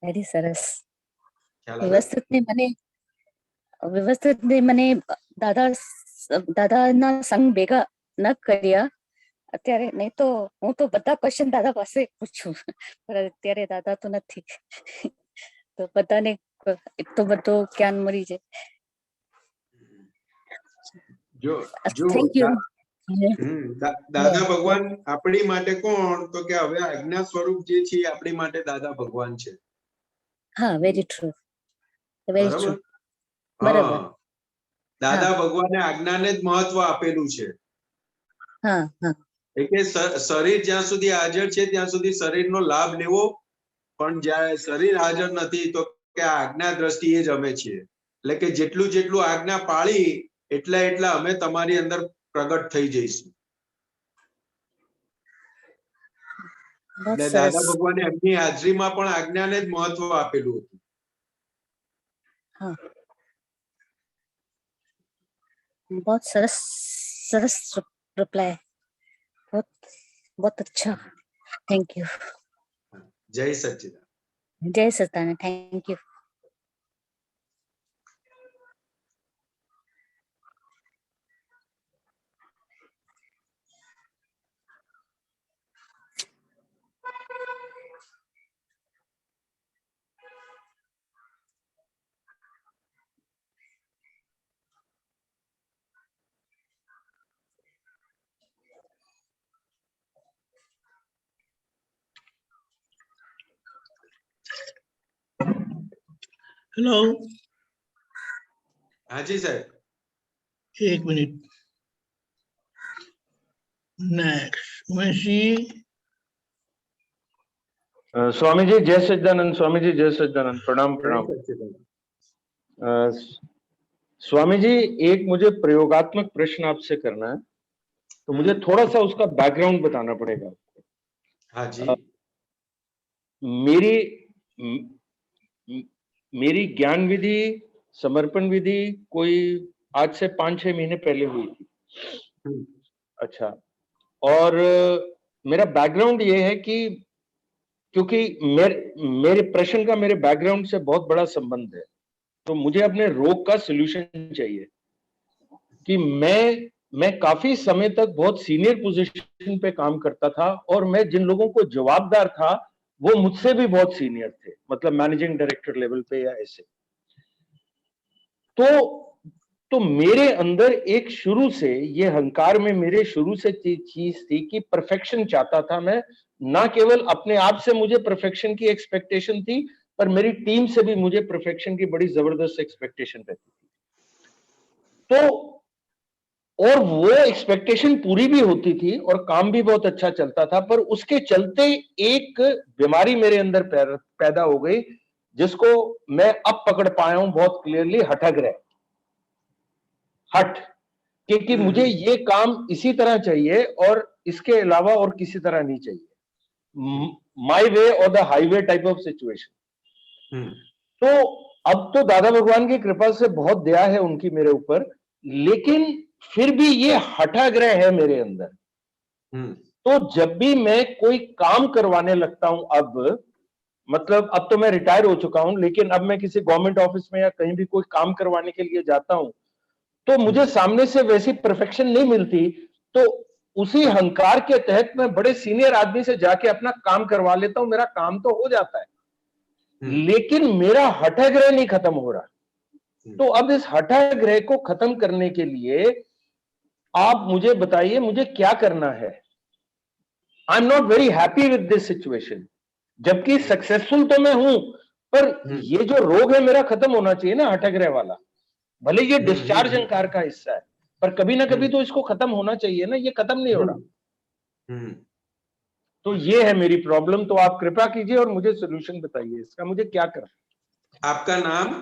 વેરી સરસ. વ્યવસ્થિત મને દાદાના સંગ ભેગા ન કર્યા અત્યારે, નહીં તો હું તો બધા ક્વેશ્ચન દાદા પાસે પૂછું પણ અત્યારે દાદા તો નથી તો બધાને એટલો બધો જ્ઞાન મળી જાય. Thank you. દાદા ભગવાન આપણી માટે કોણ? તો કે હવે આજ્ઞા સ્વરૂપ જે છે આપણી માટે દાદા ભગવાન છે. હા, વેરી ટ્રુ, વેરી ટ્રુ. બરાબર. દાદા ભગવાને આજ્ઞાને જ મહત્વ આપેલું છે. એટલે શરીર જ્યાં સુધી હાજર છે ત્યાં સુધી શરીરનો લાભ લેવો, પણ જ્યારે શરીર હાજર નથી તો કે આજ્ઞા દ્રષ્ટિ એ જ અમે છીએ. એટલે કે જેટલું આજ્ઞા પાળી એટલા અમે તમારી અંદર પ્રગટ થઈ જઈશું. દાદા ભગવાને એમની હાજરીમાં પણ આજ્ઞાને જ મહત્વ આપેલું હતું. બહુ સરસ સરસ રિપ્લાય. बहुत अच्छा. Thank you. जय सच्चिदानंद. जय सच्चिदानंद. Thank you. હેલો. હાજી સાહેબ. એક મિનિટ. નેક્સ્ટ ઉમેશજી. स्वामी जी जय सच्चिदानंद. स्वामी जी जय सच्चिदानंद. प्रणाम प्रणाम. स्वामी जी एक मुझे प्रयोगात्मक प्रश्न आपसे करना है, तो मुझे थोड़ा सा उसका बैकग्राउंड बताना पड़ेगा. हाँ जी. मेरी ज्ञान विधि समर्पण विधि कोई आज से 5-6 महीने पहले हुई थी. अच्छा. और मेरा बैकग्राउंड ये है कि क्योंकि मेरे प्रश्न का मेरे बैकग्राउंड से बहुत बड़ा संबंध है, तो मुझे अपने रोग का सलूशन चाहिए कि मैं काफी समय तक बहुत सीनियर पोजीशन पे काम करता था और मैं जिन लोगों को जवाबदार था वो मुझसे भी बहुत सीनियर थे, मतलब मैनेजिंग डायरेक्टर लेवल पे या ऐसे. तो तो मेरे अंदर एक शुरू से ये अहंकार में मेरे शुरू से चीज थी कि परफेक्शन चाहता था मैं, ना केवल अपने आप से मुझे परफेक्शन की एक्सपेक्टेशन थी, पर मेरी टीम से भी मुझे परफेक्शन की बड़ी जबरदस्त एक्सपेक्टेशन रहती थी। तो और वो एक्सपेक्टेशन पूरी भी होती थी और काम भी बहुत अच्छा चलता था, पर उसके चलते एक बीमारी मेरे अंदर पैदा हो गई, जिसको मैं अब पकड़ पाया हूं बहुत क्लियरली, हठाग्रह, हठ, क्योंकि मुझे ये काम इसी तरह चाहिए और इसके अलावा और किसी तरह नहीं चाहिए, माय वे और the highway type of situation. तो अब तो दादा भगवान की कृपा से बहुत दया है उनकी मेरे ऊपर, लेकिन फिर भी ये हठाग्रह है मेरे अंदर। तो जब भी मैं कोई काम करवाने लगता हूं, अब मतलब अब तो मैं रिटायर हो चुका हूं, लेकिन अब मैं किसी गवर्नमेंट ऑफिस में या कहीं भी कोई काम करवाने के लिए जाता हूं, तो मुझे सामने से वैसी परफेक्शन नहीं मिलती, तो उसी अहंकार के तहत मैं बड़े सीनियर आदमी से जाके अपना काम करवा लेता हूं, मेरा काम तो हो जाता है, लेकिन मेरा हठाग्रह नहीं खत्म हो रहा। तो अब इस हठाग्रह को खत्म करने के लिए आप मुझे बताइए मुझे क्या करना है। I am not very happy with this situation, जबकि सक्सेसफुल तो मैं हूं, पर ये जो रोग है मेरा खत्म होना चाहिए ना, हठाग्रह वाला। भले ये डिस्चार्ज अहंकार का हिस्सा है, पर कभी ना कभी तो इसको खत्म होना चाहिए ना, ये खत्म नहीं हो रहा। तो ये है मेरी प्रॉब्लम, तो आप कृपा कीजिए और मुझे सोल्यूशन बताइए इसका, मुझे क्या करना। आपका नाम?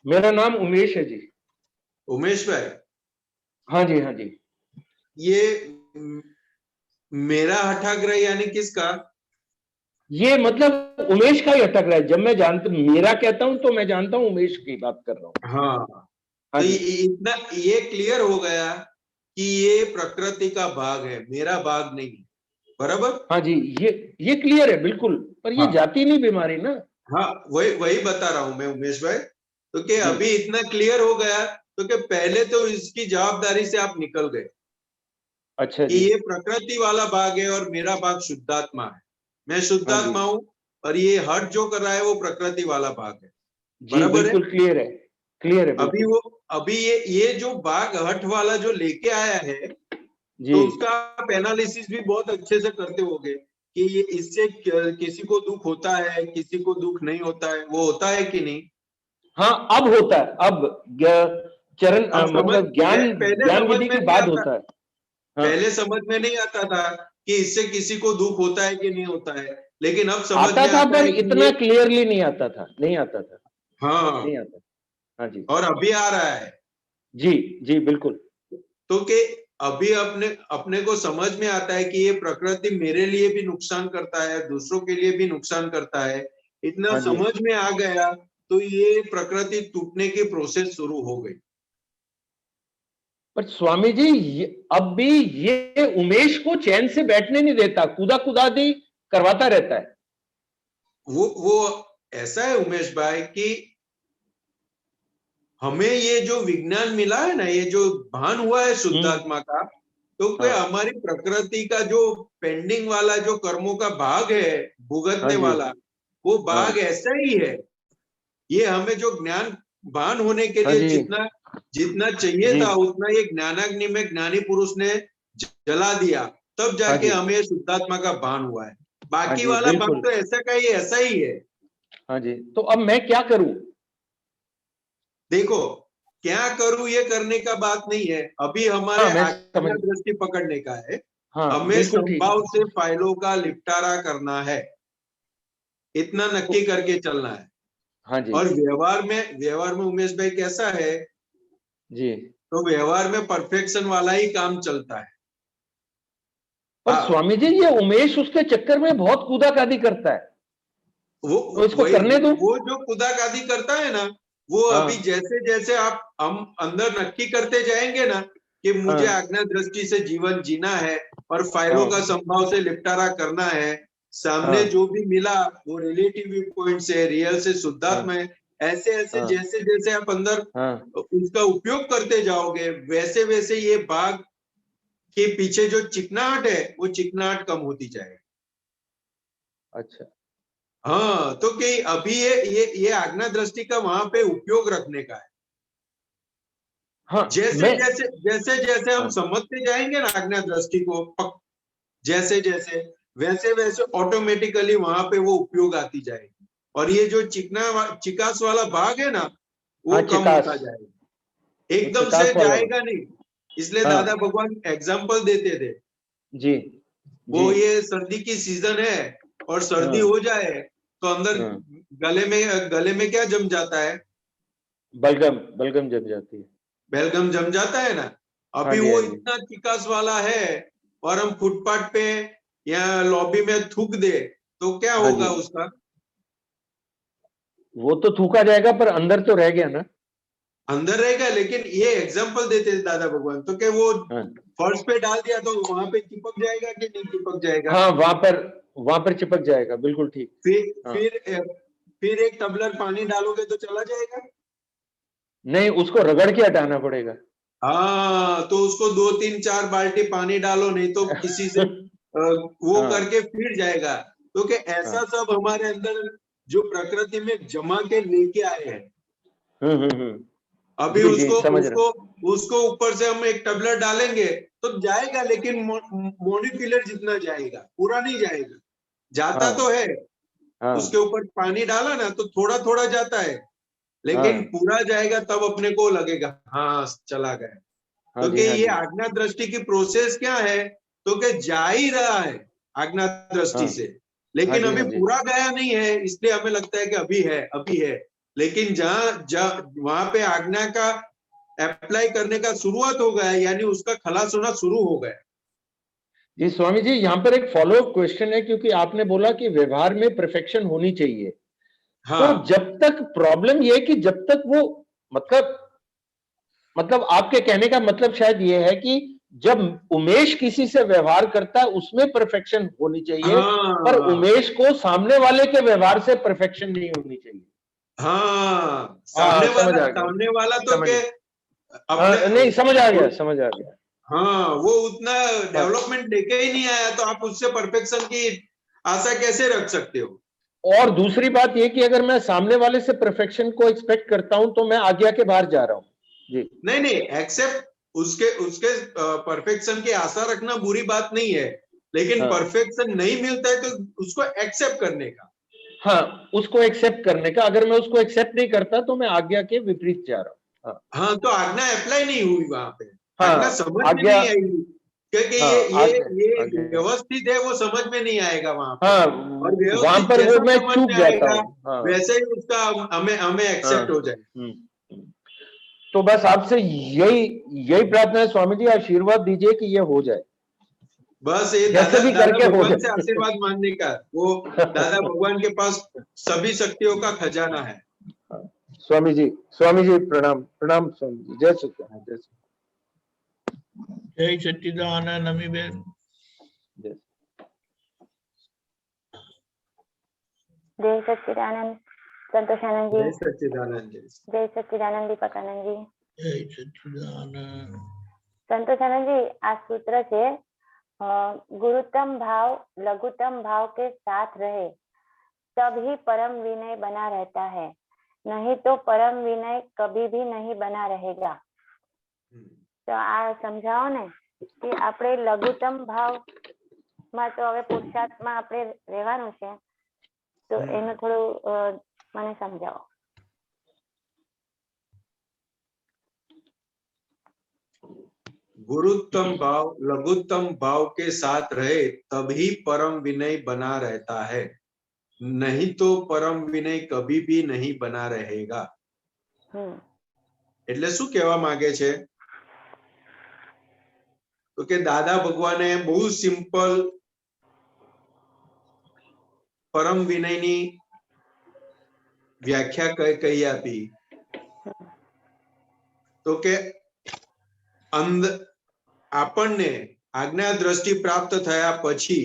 मेरा नाम उमेश है जी। उमेश भाई? हाँ जी, हाँ जी। ये मेरा हठाग्रह यानी किसका? ये मतलब उमेश का ही हठाग्रह है। जब मैं जानता मेरा कहता हूं तो मैं जानता हूं उमेश की बात कर रहा हूँ। हाँ, तो इतना ये क्लियर हो गया कि ये प्रकृति का भाग है, मेरा भाग नहीं, बराबर? हाँ जी, ये क्लियर है बिल्कुल, पर ये जाती नहीं बीमारी ना। हाँ, वही बता रहा हूं मैं उमेश भाई, तो कि अभी इतना क्लियर हो गया तो कि पहले तो इसकी जवाबदारी से आप निकल गए। अच्छा कि जी। ये प्रकृति वाला भाग है और मेरा भाग शुद्धात्मा है, मैं शुद्धात्मा हूं और ये हट जो कर रहा है वो प्रकृति वाला भाग है, बराबर है? बिल्कुल क्लियर है, क्लियर है। अभी ये जो भाग हट वाला जो लेके आया है, तो उसका आप एनालिसिस भी बहुत अच्छे से करते होगे कि ये इससे किसी को दुख होता है, किसी को दुख नहीं होता है, वो होता है कि नहीं? हाँ, अब होता है, अब चरण मतलब ज्ञान विधि के बाद होता है। पहले समझ में नहीं आता था कि इससे किसी को दुख होता है कि नहीं होता है, लेकिन अब समझ आता में था, आता पर है कि इतना क्लियरली नहीं आता था, हाँ, नहीं आता। हाँ जी, और अभी आ रहा है जी जी बिल्कुल। तो कि अभी अपने को समझ में आता है कि ये प्रकृति मेरे लिए भी नुकसान करता है, दूसरों के लिए भी नुकसान करता है, इतना समझ में आ गया, तो ये प्रकृति टूटने की प्रोसेस शुरू हो गई। पर स्वामी जी अब भी ये उमेश को चैन से बैठने नहीं देता, कुदाकुदादी करवाता रहता है। वो ऐसा है उमेश भाई कि हमें ये जो विज्ञान मिला है ना, ये जो भान हुआ है शुद्धात्मा का, तो क्या हमारी प्रकृति का जो पेंडिंग वाला जो कर्मों का भाग है भुगतने वाला, वो भाग ऐसा ही है। ये हमें जो ज्ञान भान होने के लिए जितना चाहिए था, उतना ये ज्ञानाग्नि में ज्ञानी पुरुष ने जला दिया, तब जाके हमें शुद्धात्मा का भान हुआ है। बाकी वाला भाग तो ऐसा का ही ऐसा ही है। हाँ जी, तो अब मैं क्या करूं? देखो, क्या करूं ये करने का बात नहीं है, अभी हमारे आज्ञा दृष्टि पकड़ने का है। हमें संभाव से फाइलों का निपटारा करना है, इतना नक्की करके चलना है। हाँ जी। और व्यवहार में उमेश भाई कैसा है जी, तो व्यवहार में परफेक्शन वाला ही काम चलता है। पर स्वामी जी ये उमेश उसके चक्कर में बहुत कूदाकादी करता है, तो इसको करने दो। वो जो कूदाकादी करता है ना, वो अभी जैसे जैसे हम अंदर नक्की करते जाएंगे ना कि मुझे आज्ञा दृष्टि से जीवन जीना है और फाइलों का संभाव से निपटारा करना है, सामने जो भी मिला वो रिलेटिव व्यू पॉइंट से, रियल से शुद्धात्मा है, ऐसे ऐसे जैसे जैसे आप अंदर उसका उपयोग करते जाओगे, वैसे वैसे ये भाग के पीछे जो चिकनाहट है वो चिकनाहट कम होती जाएगी। अच्छा, हाँ, तो कि अभी ये आज्ञा दृष्टि का वहां पे उपयोग रखने का है। हाँ जैसे मैं जैसे जैसे जैसे हम हाँ। समझते जाएंगे ना आज्ञा दृष्टि को जैसे जैसे वैसे वैसे ऑटोमेटिकली वहां पे वो उपयोग आती जाएगी, और ये जो चिकास वाला भाग है ना वो हाँ, कम चिकास, होता जाएगा, एकदम चिकास से वाला जाएगा नहीं। इसलिए हाँ। दादा भगवान एग्जाम्पल देते थे, जी वो जी ये सर्दी की सीजन है और सर्दी हाँ हो जाए तो अंदर हाँ, गले में क्या जम जाता है, बलगम, बलगम जम जाती है। बेलगम जम जाता है ना। हाँ अभी जी, वो हाँ जी। इतना चिकास वाला है और हम फुटपाथ पे या लॉबी में थूक दे तो क्या हाँ जी, होगा उसका? वो तो थूका जाएगा पर अंदर तो रह गया ना। अंदर रहेगा, लेकिन ये एग्जाम्पल देते थे दादा भगवान, तो क्या वो हाँ फर्श पे डाल दिया तो वहां पे चिपक जाएगा कि नहीं चिपक जाएगा? हाँ, वहां पर चिपक जाएगा, बिल्कुल ठीक। फिर हाँ फिर एक टबलर पानी डालोगे तो चला जाएगा? नहीं, उसको रगड़ के हटाना पड़ेगा। हाँ, तो उसको 2 3 4 बाल्टी पानी डालो, नहीं तो किसी से वो हाँ करके फिर जाएगा। तो क्या ऐसा हाँ, सब हमारे अंदर जो प्रकृति में जमा के लेके आए हैं, हम्म। अभी जी जी, उसको समझ रहा उसको उसको ऊपर से हम एक टबलर डालेंगे तो जाएगा, लेकिन मोलिक्यूलर जितना जाएगा, पूरा नहीं जाएगा। जाता हाँ तो है, हाँ उसके ऊपर पानी डाला ना तो थोड़ा थोड़ा जाता है, लेकिन हाँ पूरा जाएगा तब अपने को लगेगा हाँ चला गया। हाँ तो जी, कि हाँ ये जी, आज्ञा दृष्टि की प्रोसेस क्या है, तो कि जा ही रहा है आज्ञा दृष्टि हाँ से, हाँ लेकिन जी, अभी हाँ जी। पूरा गया नहीं है, इसलिए हमें लगता है कि अभी है अभी है। लेकिन जहाँ वहां पे आज्ञा का अप्लाई करने का शुरुआत हो गया, यानी उसका खलास होना शुरू हो गया। जी स्वामी जी, यहाँ पर एक फॉलो अप क्वेश्चन है, क्योंकि आपने बोला कि व्यवहार में परफेक्शन होनी चाहिए। तो हाँ जब तक प्रॉब्लम ये है कि जब तक वो मतलब आपके कहने का मतलब शायद ये है कि जब उमेश किसी से व्यवहार करता है उसमें परफेक्शन होनी चाहिए, पर हाँ उमेश को सामने वाले के व्यवहार से परफेक्शन नहीं होनी चाहिए। हाँ, हाँ, समझ आ गया, सामने वाला तो समझ के अपने नहीं, समझ आ गया, समझ आ गया। हाँ वो उतना हाँ, डेवलपमेंट लेके ही नहीं आया, तो आप उससे परफेक्शन की आशा कैसे रख सकते हो? और दूसरी बात ये कि अगर मैं सामने वाले से परफेक्शन को एक्सपेक्ट करता हूं तो मैं आज्ञा के बाहर जा रहा हूं। जी नहीं नहीं, एक्सेप्ट उसके उसके परफेक्शन की आशा रखना बुरी बात नहीं है, लेकिन हाँ परफेक्शन नहीं मिलता है तो उसको एक्सेप्ट करने का। हाँ, उसको एक्सेप्ट करने का, अगर मैं उसको एक्सेप्ट नहीं करता तो मैं आज्ञा के विपरीत जा रहा हूँ। हाँ हाँ, तो आज्ञा अप्लाई नहीं हुई वहां पे, आज्ञा हाँ, समझ में आज्ञा, नहीं आई, क्योंकि हाँ ये आज्ञा, व्यवस्थित है, वो समझ में नहीं आएगा वहां पे। हाँ और वहां व्यवस्थित पर वो जैसा मैं समझ चूक में जाता आएगा हूँ। हाँ वैसे ही उसका हमें हमें हाँ, एक्सेप्ट हो जाए। हम्म। तो बस आपसे यही यही प्रार्थना है स्वामी जी, आशीर्वाद दीजिए कि ये हो जाए, बस ये जैसे भी दादा करके हो भगवान से जाए। आशीर्वाद मांगने का, वो दादा भगवान के पास सभी शक्तियों का खजाना है। स्वामी जी, स्वामी जी, प्रणाम प्रणाम स्वामी जी, जय सच्चिदानंद, जय सच्चिदानंद, जय सच्चिदानंद नमीबेन। जय जय सच्चिदानंद संतोषानंद जी, जय सच्चिदानंद जी। जय सच्चिदानंद दीपकानंद जी। जय सच्चिदानंद। संतोषानंद जी, આ सूत्र છે गुरुतम भाव लघुतम भाव के साथ रहे तभी परम विनय बना रहता है, नहीं तो परम विनय कभी भी नहीं बना रहेगा। तो આ સમજાવો ને કે આપણે લઘુત્તમ ભાવ માં તો હવે પુરુષાર્થ માં આપણે રહેવાનું છે, તો એનું થોડું મને સમજાવો। गुरुत्तम भाव लघुत्तम भाव के साथ रहे तभी परम विनय बना रहता है, नहीं तो परम विनय कभी भी नहीं बना रहेगा। એટલે શું કહેવા માંગે છે? તો કે દાદા ભગવાને બહુ સિમ્પલ પરમ વિનયની વ્યાખ્યા કહી આપી, તો કે આપણને આજ્ઞા દ્રષ્ટિ પ્રાપ્ત થયા પછી,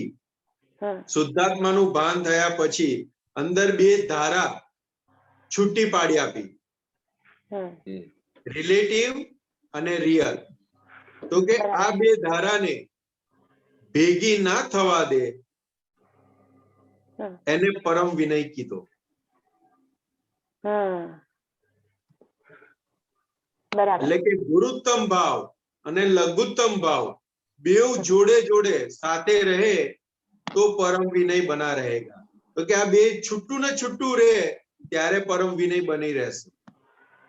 શુદ્ધાત્માનું ભાન થયા પછી અંદર બે ધારા છૂટી પાડી આપી, રિલેટિવ અને રિયલ। તો કે આ બે ધારાને ભેગી ના થવા દે એને પરમ વિનય કીધો। બરાબર એટલે કે ગુરુત્તમ ભાવ અને લઘુત્તમ ભાવ બેઉ જોડે જોડે સાથે રહે તો પરમ વિનય બના રહેગા. તો કે આ બે છૂટું ને છૂટું રહે ત્યારે પરમ વિનય બની રહેશે.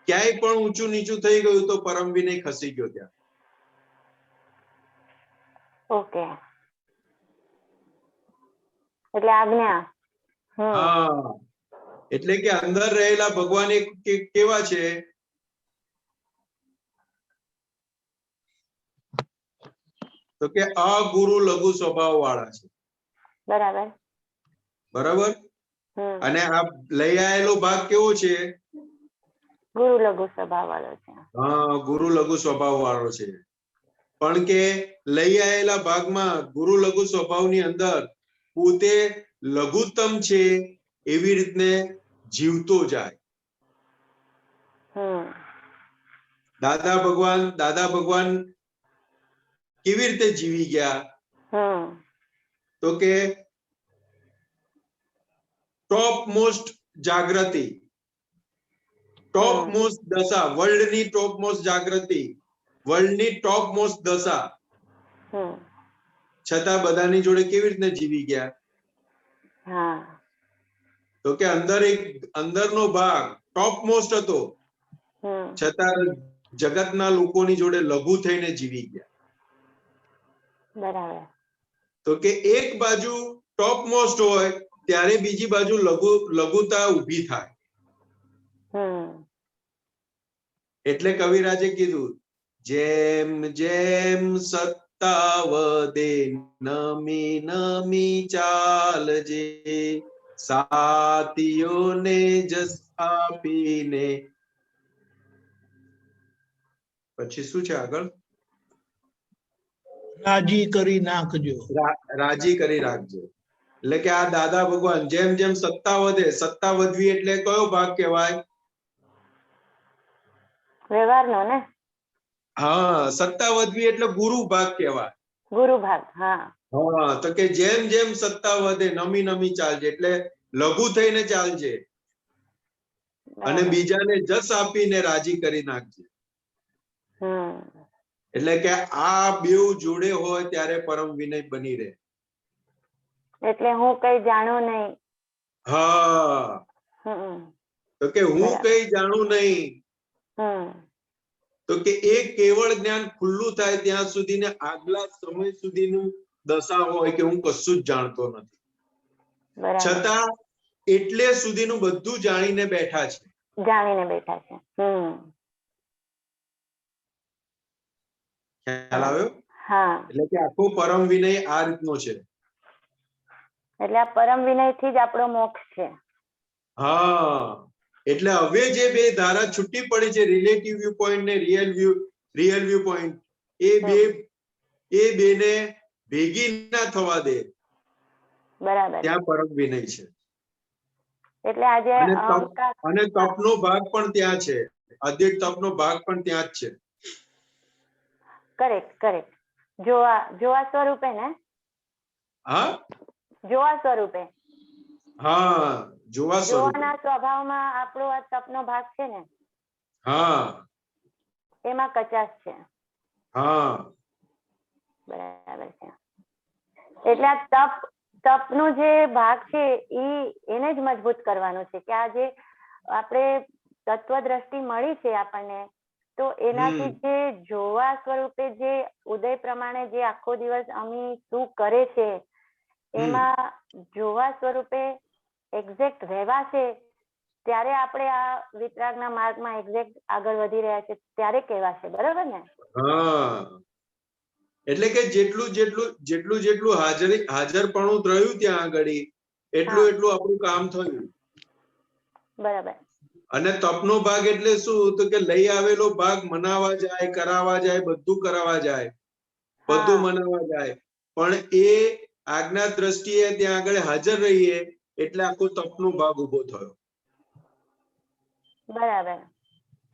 ક્યાંય પણ ઊંચું નીચું થઈ ગયું તો પરમ વિનય ખસી ગયો ત્યાં. ઓકે એટલે આજ્ઞા હા, એટલે કે અંદર રહેલા ભગવાન કેવા છે? તો કે અગુરુ લઘુ સ્વભાવ વાળા છે. બરાબર બરાબર. અને આ લઈ આવેલો ભાગ કેવો છે? ગુરુ લઘુ સ્વભાવ વાળો છે. હા, ગુરુ લઘુ સ્વભાવ વાળો છે. પણ કે લઈ આવેલા ભાગમાં ગુરુ લઘુ સ્વભાવની અંદર પોતે લઘુત્તમ છે એવી રીતને જીવતો જાય. દાદા ભગવાન કેવી રીતે જીવી ગયા? તો કે ટોપ મોસ્ટ જાગૃતિ, ટોપ મોસ્ટ દશા, વર્લ્ડની ટોપ મોસ્ટ જાગૃતિ, વર્લ્ડની ટોપ મોસ્ટ દશા, છતાં બધાની જોડે કેવી રીતે જીવી ગયા? તો કે અંદરનો ભાગ ટોપ મોસ્ટ હતો, છતાં જગતના લોકોની જોડે લઘુ થઈને જીવી ગયા. બરાબર. તો કે એક બાજુ ટોપ મોસ્ટ હોય ત્યારે બીજી બાજુ લઘુતા ઊભી થાય. એટલે કવિરાજે કીધું જેમ જેમ સત્તા વધે નમી નમી ચાલજે, સાથીઓને જસ આપીને. પછી શું છે આગળ? રાજી કરી નાખજો. રાજી કરી રાખજો. એટલે કે આ દાદા ભગવાન જેમ જેમ સત્તા વધે, સત્તા વધવી એટલે કયો ભાગ કહેવાય? વ્યવહારનો ને? હા, સત્તા વધવી એટલે ગુરુ ભાગ કહેવાય. ગુરુ ભાગ. હા. તો કે જેમ જેમ સત્તા વધે નમી નમી ચાલજે, એટલે લઘુ થઈને ચાલજે અને બીજાને જસ આપીને રાજી કરી નાખજે. એટલે કે આ બેઉ જોડે હોય ત્યારે પરમ વિનય બની રહે. એટલે હું કઈ જાણું નહીં. હા, તો કે હું કઈ જાણું નહીં. તો કે એ કેવળ જ્ઞાન ખુલ્લું થાય ત્યાં સુધી ને આગલા સમય સુધીનું દશા હોય કે હું કશું જ જાણતો નથી, છતાં એટલે સુધીનું બધું જાણીને બેઠા છે. ખ્યાલ આવ્યો? એટલે કે આખો પરમ વિનય આ રીતનો છે. એટલે આ પરમ વિનય થી જ આપણો મોક્ષ છે. હા, એટલે હવે જે બે ધારા છૂટી પડી છે, રિલેટિવ વ્યૂ પોઈન્ટ ને રિયલ વ્યૂ પોઈન્ટ, એ બેને ભેગી ના થવા દે. બરાબર. ત્યાં પરમ વિનય છે. એટલે આજે અને તપનો ભાગ પણ ત્યાં છે. અધિક તપનો ભાગ પણ ત્યાં જ છે. કરેક્ટ. જોવા સ્વરૂપે ને? હા, જોવા સ્વરૂપે. હા, જોવાના સ્વભાવમાં આપણો આ તપનો ભાગ છે ને? હા, એમાં કચાશ છે. હા, બરાબર છે. એટલે આ તપનો જે ભાગ છે એને જ મજબૂત કરવાનો છે કે આ જે આપણે તત્વદ્રષ્ટિ મળી છે આપણને, તો એનાથી જે જોવા સ્વરૂપે જે ઉદય પ્રમાણે જે આખો દિવસ અમી શું કરે છે એમાં જોવા સ્વરૂપે એક્ઝેક્ટ રહેવાશે ત્યારે આપણે આ વિતરાગના માર્ગમાં એક્ઝેક્ટ આગળ વધી રહ્યા છે ત્યારે કહેવાશે. બરાબર ને? હા, એટલે કે જેટલું હાજરપણું રહ્યું ત્યાં આગળ એટલું આપણું કામ થયું. બરાબર. અને તપનો ભાગ એટલે શું? તો કે લઈ આવેલો ભાગ મનાવા જાય, કરાવવા જાય, બધું કરાવવા જાય, બધું મનાવા જાય, પણ એ આજ્ઞા દ્રષ્ટિએ ત્યાં આગળ હાજર રહીએ એટલે આખો તપનો ભાગ ઉભો થયો. બરાબર.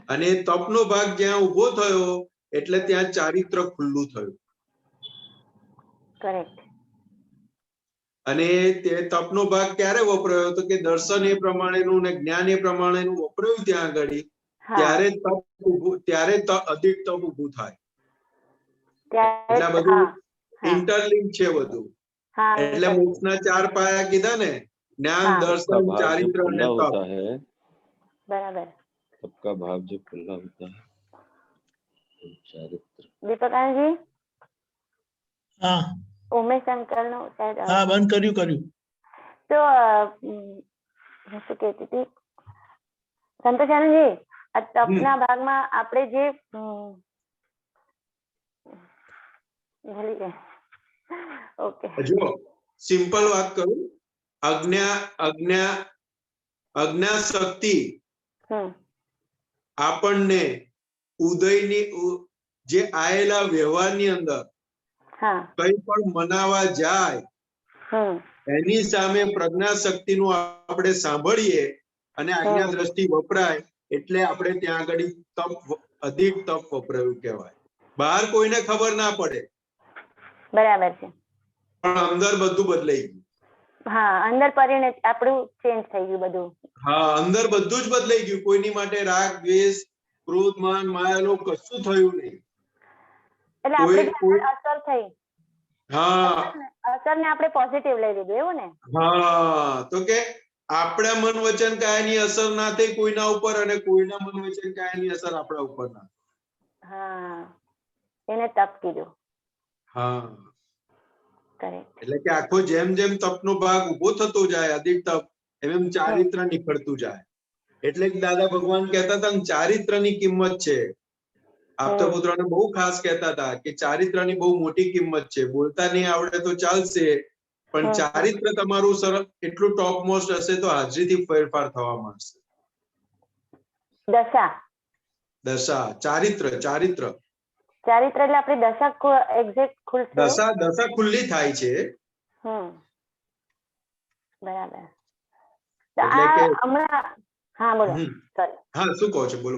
અને તપનો ભાગ જ્યાં ઉભો થયો એટલે ત્યાં ચારિત્ર ખુલ્લું થયું. કરેક્ટ. અને તે તપનો ભાગ ક્યારે વપરાયો? તો કે દર્શન એ પ્રમાણેનું ને જ્ઞાન એ પ્રમાણેનું વપરાયું ત્યાં આગળ, હા ત્યારે અધિક તપ ઊભું થાય. ત્યારે એટલે આ બધું હા હા ઇન્ટરલિંક છે બધું. હા એટલે મોક્ષના 4 પાયા કીધા ને, જ્ઞાન, હા. દર્શન, भाव जब ચારિત્ર અને खुला તપ. होता है, બરાબર. सबका भाव जब खुला होता है तो चारित्र દીપકાનજી, હા ઉમેશ અંકલ નું શાયદ હા બંધ કર્યું. તો હું શું કહેતી હતી, સંતોષાનંદજી, આ તપના ભાગમાં આપણે જે ભૂલી ગઈ. ઓકે, જો સિમ્પલ વાત કરું, અજ્ઞા શક્તિ આપણને ઉદયની જે આયેલા વ્યવહારની અંદર હા કઈ પણ મનાવા જાય એની સામે પ્રજ્ઞા શક્તિનું આપણે સાંભળીએ અને આજ્ઞા દ્રષ્ટિ વપરાય એટલે આપણે ત્યાં આગળ અધિક તપ વપરાયું કહેવાય. બહાર કોઈને ખબર ના પડે, બરાબર છે. પણ અંદર બધું બદલાઈ ગયું. હા, અંદર પરિણત આપણું ચેન્જ થઈ ગયું બધું. હા, અંદર બધું જ બદલાઈ ગયું. કોઈની માટે રાગ, દ્વેષ, ક્રોધ, માન, માયા, લોભ કશું થયું નહીં. એટલે આપણે અસર થઈ. હા અસરને આપણે પોઝિટિવ લઈ લીધું, એવું ને? હા, તો કે આપણા મન વચન કાયાની અસર ના થઈ કોઈના ઉપર, અને કોઈના મન વચન કાયાની અસર આપણા ઉપર ના. હા, એને તપ કીધું. હા, કરેક્ટ. એટલે કે આખો જેમ જેમ તપનો ભાગ ઉભો થતો જાય, અધિક તપ, એમ ચારિત્ર નીકળતું જાય. એટલે દાદા ભગવાન કહેતા હતા ચારિત્રની કિંમત છે. આપતા પુત્રોને બહુ ખાસ કહેતા હતા કે ચારિત્રની બહુ મોટી કિંમત છે. બોલતા નહીં આવડે તો ચાલશે, પણ ચારિત્ર તમારું સરળ એટલું ટોપ મોસ્ટ હશે તો હાજરીથી ફેરફાર થવા માંડશે. દશા, ચારિત્ર એટલે આપણી દશા એક્ઝેક્ટ ખુલશે. દશા ખુલ્લી થાય છે. બરાબર. એટલે કે હમણાં હા બોલો, સોરી. હા, શું કહો છો? બોલો.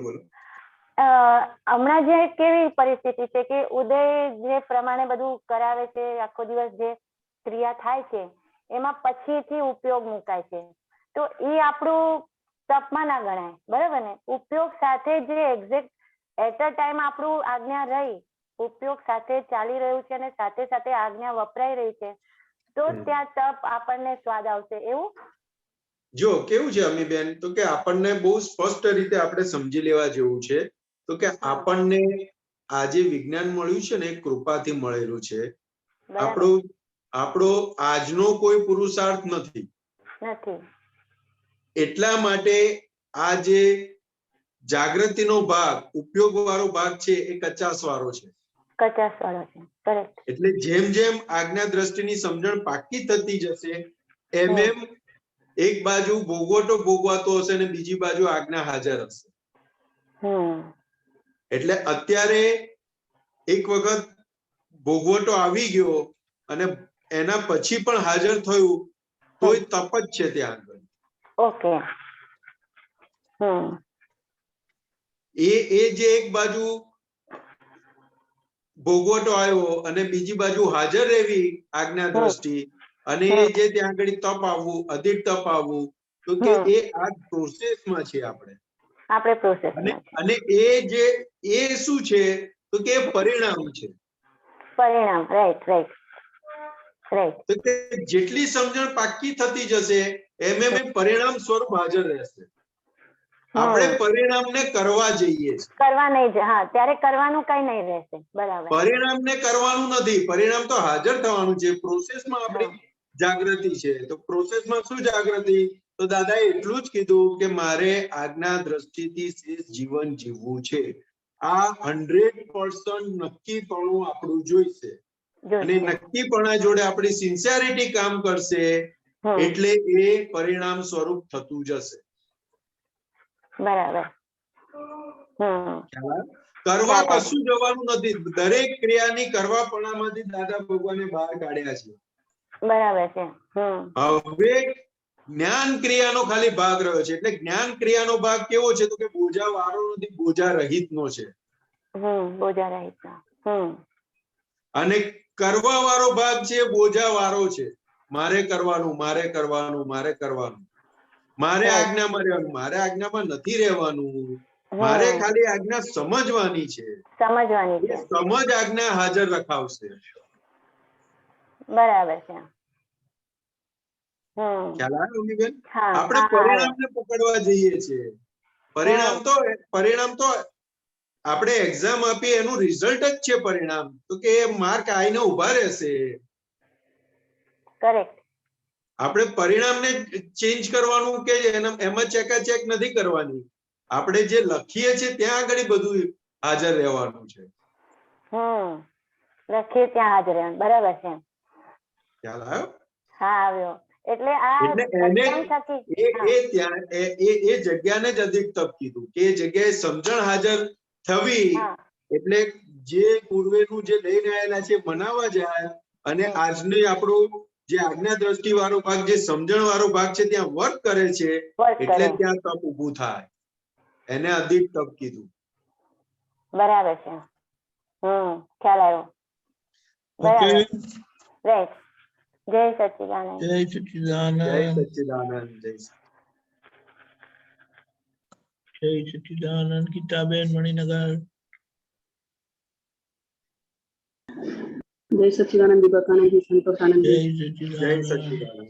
હમણાં જે કેવી પરિસ્થિતિ છે કે ઉદય જે પ્રમાણે બધું કરાવે છે, આખો દિવસ જે ક્રિયા થાય છે એમાં પછીથી ઉપયોગ મુકાય છે, તો એ આપણું તપમાં ના ગણાય, બરાબર ને? ઉપયોગ સાથે જે એક્ઝેક્ટ એટ અ ટાઈમ આપણું આજ્ઞા રહી, ઉપયોગ સાથે ચાલી રહ્યું છે અને સાથે સાથે આજ્ઞા વપરાઈ રહી છે, તો ત્યાં તપ આપણને સ્વાદ આવશે, એવું? જો કેવું છે અમીબેન, તો કે આપણને બહુ સ્પષ્ટ રીતે આપણે સમજી લેવા જેવું છે. તો કે આપણને આ જે વિજ્ઞાન મળ્યું છે ને એ કૃપાથી મળેલું છે. આપણો આજનો કોઈ પુરુષાર્થ નથી. એટલા માટે આ જે જાગૃતિનો ભાગ, ઉપયોગ વાળો ભાગ છે એ 50 વાળો છે. એટલે જેમ જેમ આજ્ઞા દ્રષ્ટિની સમજણ પાકી થતી જશે એમ એમ એક બાજુ ભોગવટો ભોગવાતો હશે અને બીજી બાજુ આજ્ઞા હાજર હશે. એટલે અત્યારે એક વખત ભોગવટો આવી ગયો અને એના પછી પણ હાજર થયું તો એ તપ જ છે ત્યાં આગળ. ઓકે. એ જે એક બાજુ ભોગવટો આવ્યો અને બીજી બાજુ હાજર રહેવી આજ્ઞા દ્રષ્ટિ, અને એ જે ત્યાં આગળ તપ આવવું, અધિક તપ આવવું, તો કે એ આ પ્રોસેસમાં છે આપણે. અને એ શું છે તો કે પરિણામ છે. તો કે જેટલી સમજણ પાકી થતી જશે એમ એમ પરિણામ સ્વરૂપ હાજર રહેશે. આપણે પરિણામને કરવા જઈએ છીએ. ત્યારે કરવાનું કઈ નહીં રહેશે. બરાબર. પરિણામને કરવાનું નથી, પરિણામ તો હાજર થવાનું છે. પ્રોસેસમાં આપણી જાગૃતિ છે. તો પ્રોસેસમાં શું જાગૃતિ? તો દાદાએ એટલું જ કીધું કે મારે આજ્ઞા દ્રષ્ટિથી શ્રેષ્ઠ જીવન જીવવું છે. આ 100% નક્કીપણું આપણું જોઈશે, અને નક્કીપણા જોડે આપણી સિન્સિયરિટી કામ કરશે એટલે એ પરિણામ સ્વરૂપ થતું જશે. બરાબર. કરવા કશું જવાનું નથી. દરેક ક્રિયાની કરવાપણામાંથી દાદા ભગવાને બહાર કાઢ્યા છે. બરાબર છે. હવે જ્ઞાન ક્રિયાનો ખાલી ભાગ રહ્યો છે. એટલે જ્ઞાન ક્રિયાનો ભાગ કેવો છે તો કે બોજા વાળો નથી, બોજા રહિતનો છે. બોજા રહિતનો. અને કરવા વાળો ભાગ છે બોજા વાળો છે. મારે કરવાનું, મારે આજ્ઞામાં રહેવાનું, મારે આજ્ઞામાં નથી રહેવાનું. મારે હમ, ખાલી આજ્ઞા સમજવાની છે, સમજવાની એ છે. સમજ આજ્ઞા હાજર રખાવશે. બરાબર છે. હમ, ખ્યાલ આવ્યો મમ્મીબેન? હા આપણે હા આવ્યો. પરિણામને પકડવા જઈએ છીએ. પરિણામ તો આપણે એક્ઝામ આપીએ એનું રિઝલ્ટ જ છે પરિણામ. તો કે માર્ક આવીને ઉભા રહેશે. કરેક્ટ. આપણે પરિણામને ચેન્જ કરવાનું કે એમાં ચેકાચેક નથી કરવાની. આપણે જે લખીએ છીએ ત્યાં આગળ બધું હાજર રહેવાનું છે. લખીએ ત્યાં હાજર રહેવાનું. બરાબર છે. ખ્યાલ આવ્યો? હા આવ્યો. એટલે આ એટલે એને અધ્યયન થકી એ જગ્યાને જ અધિક તપ કીધું કે એ જગ્યાએ સમજણ હાજર થવી. હા એટલે જે પૂર્વેનું જે લઈને આવેલા છે મનાવવા જાય, અને આજની આપણું જે આજ્ઞા દ્રષ્ટિ વાળો ભાગ, જે સમજણ વાળો ભાગ છે ત્યાં વર્ક કરે છે, વર્ક એટલે કરે. ત્યાં તપ ઊભું થાય. એને અધિક તપ કીધું. બરાબર છે. ખ્યાલ આવ્યો. ઓકે, બરાબર. રાઈટ. જય સચ્ચિદાનંદ. જય જય સચ્ચિદાનંદ, સચ્ચિદાનંદ. જય સચ્ચિદાનંદ. ગીતાબેન મણિનગર. જય સચ્ચિદાનંદ દીપકાનંદજી, સંતોષાનંદજી. જય જય સચ્ચિદાનંદ. સચ્ચિદાનંદ.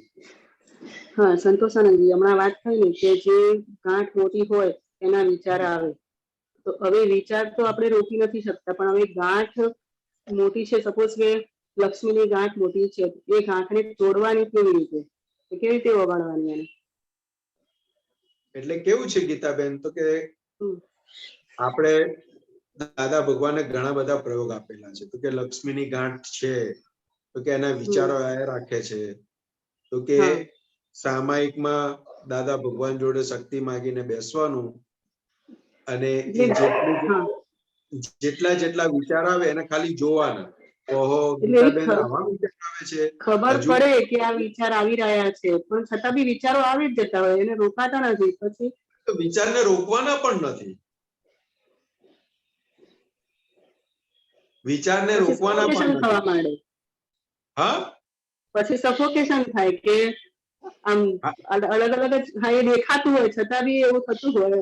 હા, સંતોષાનંદજી, હમણાં વાત થઈ ને કે જે ગાંઠ મોટી હોય એના વિચાર આવે, તો હવે વિચાર તો આપણે રોકી નથી શકતા, પણ હવે ગાંઠ મોટી છે, સપોઝ કે લક્ષ્મીની ગાંઠ મોટી છે, એ ગાંઠને તોડવાની કેવી રીતે, કેવી રીતે ઓગાળવાની એને? એટલે કેવું છે ગીતાબેન, તો કે આપણે દાદા ભગવાને ઘણા બધા પ્રયોગ આપેલા છે. તો કે લક્ષ્મીની ગાંઠ છે, તો કે એના વિચારો રાખે છે. તો કે સામાયિકમાં દાદા ભગવાન જોડે શક્તિ માંગીને બેસવાનું, અને જેટલા વિચાર આવે એને ખાલી જોવાના. ઓહો, ગીતાબેન આવા વિચાર આવે છે, ખબર પડે કે આ વિચાર આવી રહ્યા છે, પણ છતાં બી વિચારો આવી જ જતા હોય, એને રોકાતા નથી. પછી વિચારને રોકવાના પણ નથી. વિચારને રોકવાના પણ થવા માંડે. હા, પછી સફોકેશન થાય કે આમ અલગ અલગ જ દેખાતું હોય, છતાં બી એવું થતું હોય.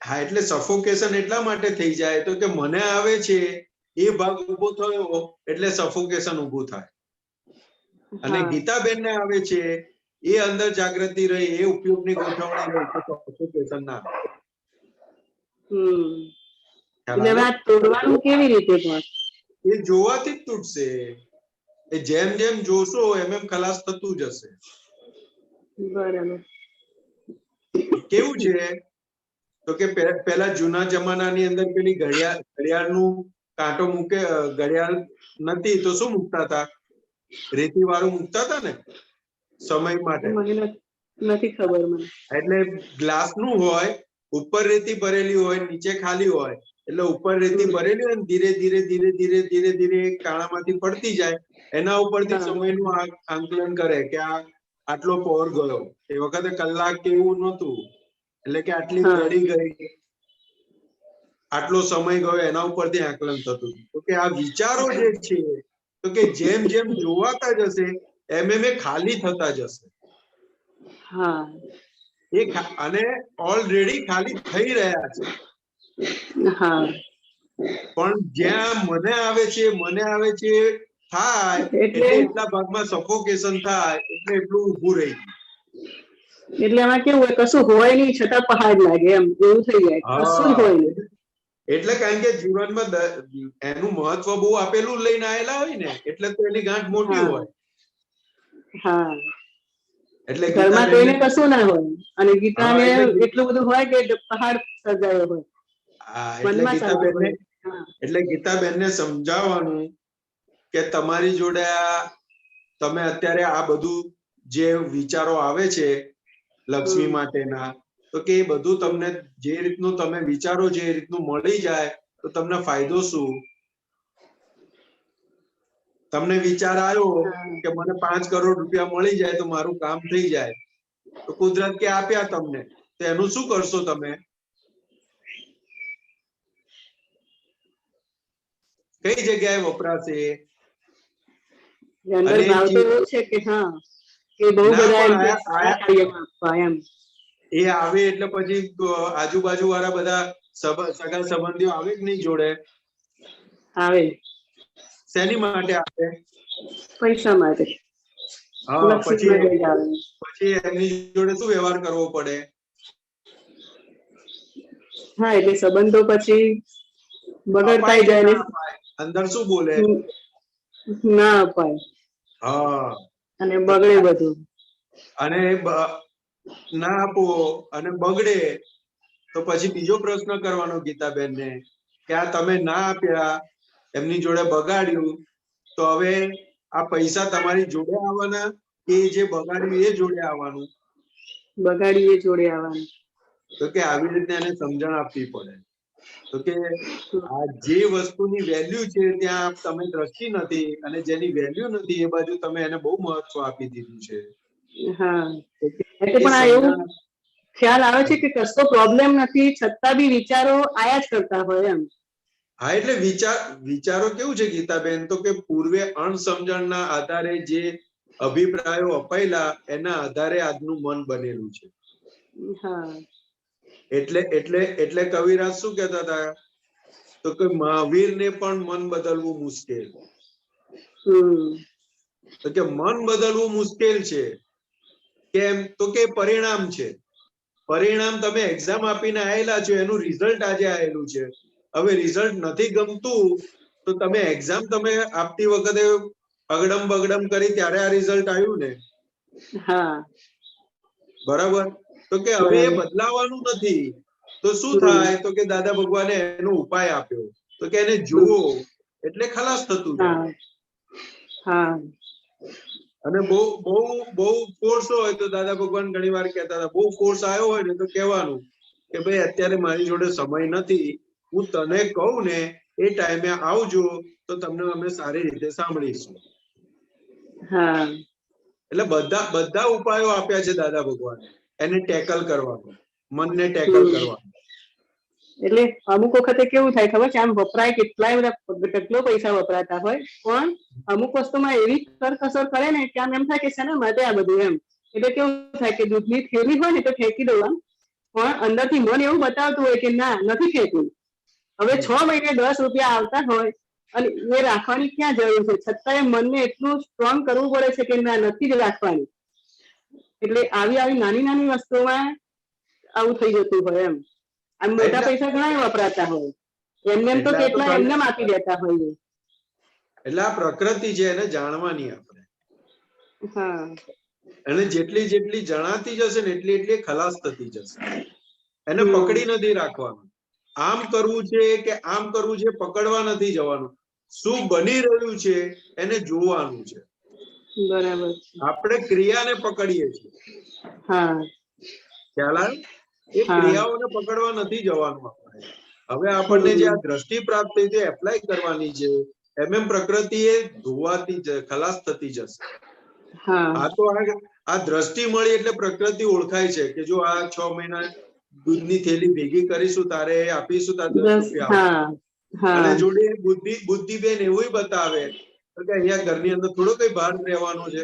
હા, એટલે સફોકેશન એટલા માટે થઈ જાય તો કે મને આવે છે એ ભાગ ઉભો થયો એટલે સફોકેશન ઉભું થાય. અને ગીતાબેનને આવે છે એ અંદર જાગૃતિ રહી, એ ઉપયોગની ગોઠવણી રહી તો સફોકેશન ના આવે. તોડવાનું કેવી રીતે? એ જોવાથી જ તૂટશે. એ જેમ જેમ જોશો એમ ખલાસ થતું જશે. બરાબર. કેવું છે તો કે પેલા જૂના જમાનાની અંદર પેલી ઘડિયાળનું કાંટો મૂકે, ઘડિયાળ નથી તો શું મૂકતા હતા? રેતી વાળું મૂકતા હતા ને સમય માટે. નથી ખબર મને. એટલે ગ્લાસનું હોય, ઉપર રેતી ભરેલી હોય, નીચે ખાલી હોય. એટલે ઉપર રેતી ભરેલી હોય ને ધીરે ધીરે ધીરે ધીરે ધીરે ધીરે કાણામાંથી પડતી જાય, એના ઉપરથી સમયનું આંકલન કરે કે આટલો પહોર ગયો. એ વખતે કલાક કે એવું નહોતું, એટલે કે આટલી ઘડી ગઈ, આટલો સમય ગયો, એના ઉપરથી આંકલન થતું. તો કે આ વિચારો જે છે તો કે જેમ જેમ જોવાતા જશે એમ એમ ખાલી થતા જશે. અને ઓલરેડી ખાલી થઈ રહ્યા છે. પણ જ્યાં મને આવે છે થાય એટલે એટલા ભાગમાં સફોકેશન થાય, એટલે એટલું ઊભું રહી ગયું. એટલે એમાં કેવું હોય, કશું હોય નહીં છતાં પહાડ લાગે, એમ એવું થઈ જાય. કશું હોય નહીં. એટલે કારણ કે જીવનમાં એનું મહત્વ બહુ આપેલું લઈને આવેલા હોય ને, એટલે તો એની ગાંઠ મોટી હોય. એટલે ઘરમાં કોઈને કશું ના હોય અને ગીતાને એટલું બધું હોય કે પહાડ સર્જાયો હોય. એટલે ગીતાબેનને સમજાવવાનું કે તમારી જોડે તમે અત્યારે આ બધું જે વિચારો આવે છે લક્ષ્મી માટેના, તો કે એ બધું તમને જે રીતનું તમે વિચારો જે રીતનું મળી જાય તો તમને ફાયદો શું? તમને વિચાર આવ્યો કે મને 5 કરોડ રૂપિયા મળી જાય તો મારું કામ થઈ જાય, તો કુદરત કે આપ્યા તમને, તો એનું શું કરશો તમે? કઈ જગ્યાએ વપરાશે? એ આવે એટલે પછી આજુબાજુ વાળા બધા સગા સંબંધીઓ આવે કે નહીં જોડે? આવે. શેની માટે આવે? પૈસા માટે. હા, લક્ષી માટે જ આવે. પછી એમની જોડે શું વ્યવહાર કરવો પડે? હા, એટલે સંબંધો પછી બગડતા જાય ને અંદર શું બોલે? ના અપાય. હા, અને બગડે બધું. અને ના આપો અને બગડે તો પછી બીજો પ્રશ્ન કરવાનો ગીતાબેન ને કે આ તમે ના આપ્યા, એમની જોડે બગાડ્યું, તો હવે આ પૈસા તમારી જોડે આવવાના કે જે બગાડ્યું એ જોડે આવવાનું? બગાડી એ જોડે આવવાનું. તો કે આવી રીતે એને સમજણ આપવી પડે. તો કે આ જે વસ્તુની વેલ્યુ છે ત્યાં તમે દ્રષ્ટિ નથી, અને જેની વેલ્યુ નથી એ બાજુ તમે એને બહુ મહત્વ આપી દીધું છે. હા, એટલે પણ આ એવું ખ્યાલ આવે છે કે કશો પ્રોબ્લેમ નથી છતાં બી વિચારો આયા જ કરતા હોય એમ. હા, એટલે વિચારો કેવું છે ગીતાબેન, તો કે પૂર્વે અણસમજણના આધારે જે અભિપ્રાયો અપાયેલા એના આધારે આજનું મન બનેલું છે. હા, એટલે કવિરાજ શું કહેતા હતા? તો કે મહાવીરને પણ મન બદલવું મુશ્કેલ. તો કે મન બદલવું મુશ્કેલ છે. કેમ? તો કે પરિણામ છે. પરિણામ તમે એક્ઝામ આપીને આવેલા છો, એનું રિઝલ્ટ આજે આવેલું છે. હવે રિઝલ્ટ નથી ગમતું તો તમે એક્ઝામ તમે આપતી વખતે અગડમ બગડમ કરી ત્યારે આ રિઝલ્ટ આવ્યું ને. હા, બરાબર. તો કે હવે એ બદલાવાનું નથી. તો શું થાય? તો કે દાદા ભગવાને એનો ઉપાય આપ્યો. તો કે એને જુઓ એટલે ખલાસ થતું જાય. હા, અને બહુ ફોર્સ હોય તો દાદા ભગવાન ઘણી વાર કહેતા હતા, બહુ ફોર્સ આવ્યો હોય ને તો કહેવાનું કે ભાઈ અત્યારે મારી જોડે સમય નથી, હું તને કહું ને એ ટાઈમે આવજો તો તમને અમે સારી રીતે સાંભળીશું. હા, એટલે બધા ઉપાયો આપ્યા છે દાદા ભગવાને એને ટેકલ કરવાનો, મનને ટેકલ કરવાનો. એટલે અમુક વખતે કેવું થાય ખબર છે, આમ વપરાય કેટલાય બધા કેટલો પૈસા વપરાતા હોય, પણ અમુક વસ્તુમાં એવી કરકસર કરે ને કે આમ એમ થાય કે શેના માટે આ બધું એમ. એટલે કેવું થાય કે દૂધની થેલી હોય ને તો ફેંકી દઉં આમ, પણ અંદરથી મન એવું બતાવતું હોય કે ના નથી ફેંકવું. હવે 6 મહિને 10 રૂપિયા આવતા હોય અને એ રાખવાની ક્યાં જરૂર છે, છતાં એ મનને એટલું સ્ટ્રોંગ કરવું પડે છે કે ના નથી જ રાખવાની. એટલે આવી નાની વસ્તુમાં આવું થઈ જતું હોય એમ. આમ મોટા પૈસા ઘણા વપરાતા હોય, એમને તો કેટલા એમને આપી દેતા હોય. એટલે આ પ્રકૃતિ છે, એને જાણવાની આપણે. હા, અને જેટલી જણાતી જશે ને એટલી ખલાસ થતી જશે. એને પકડી નથી રાખવાનું. આમ કરવું છે કે આમ કરવું છે પકડવા નથી જવાનું. શું બની રહ્યું છે એને જોવાનું છે. બરાબર. આપણે ક્રિયાને પકડીએ છીએ. હા, ખ્યાલ આવ્યો? એ ક્રિયાઓને પકડવા નથી જવાનું આપણે. હવે આપણને જે આ દ્રષ્ટિ પ્રાપ્ત થઈ છે એપ્લાય કરવાની છે. એમ પ્રકૃતિ એ ધોવાતી ખલાસ થતી જશે. આ તો આ દ્રષ્ટિ મળી એટલે પ્રકૃતિ ઓળખાય છે કે જો આ 6 મહિના દૂધની થેલી ભેગી કરીશું તારે આપીશું તારે 10 રૂપિયા આવશે. અને જોડે બુદ્ધિબેન એવું બતાવે કે અહીંયા ઘરની અંદર થોડો કઈ બહાર રહેવાનો છે,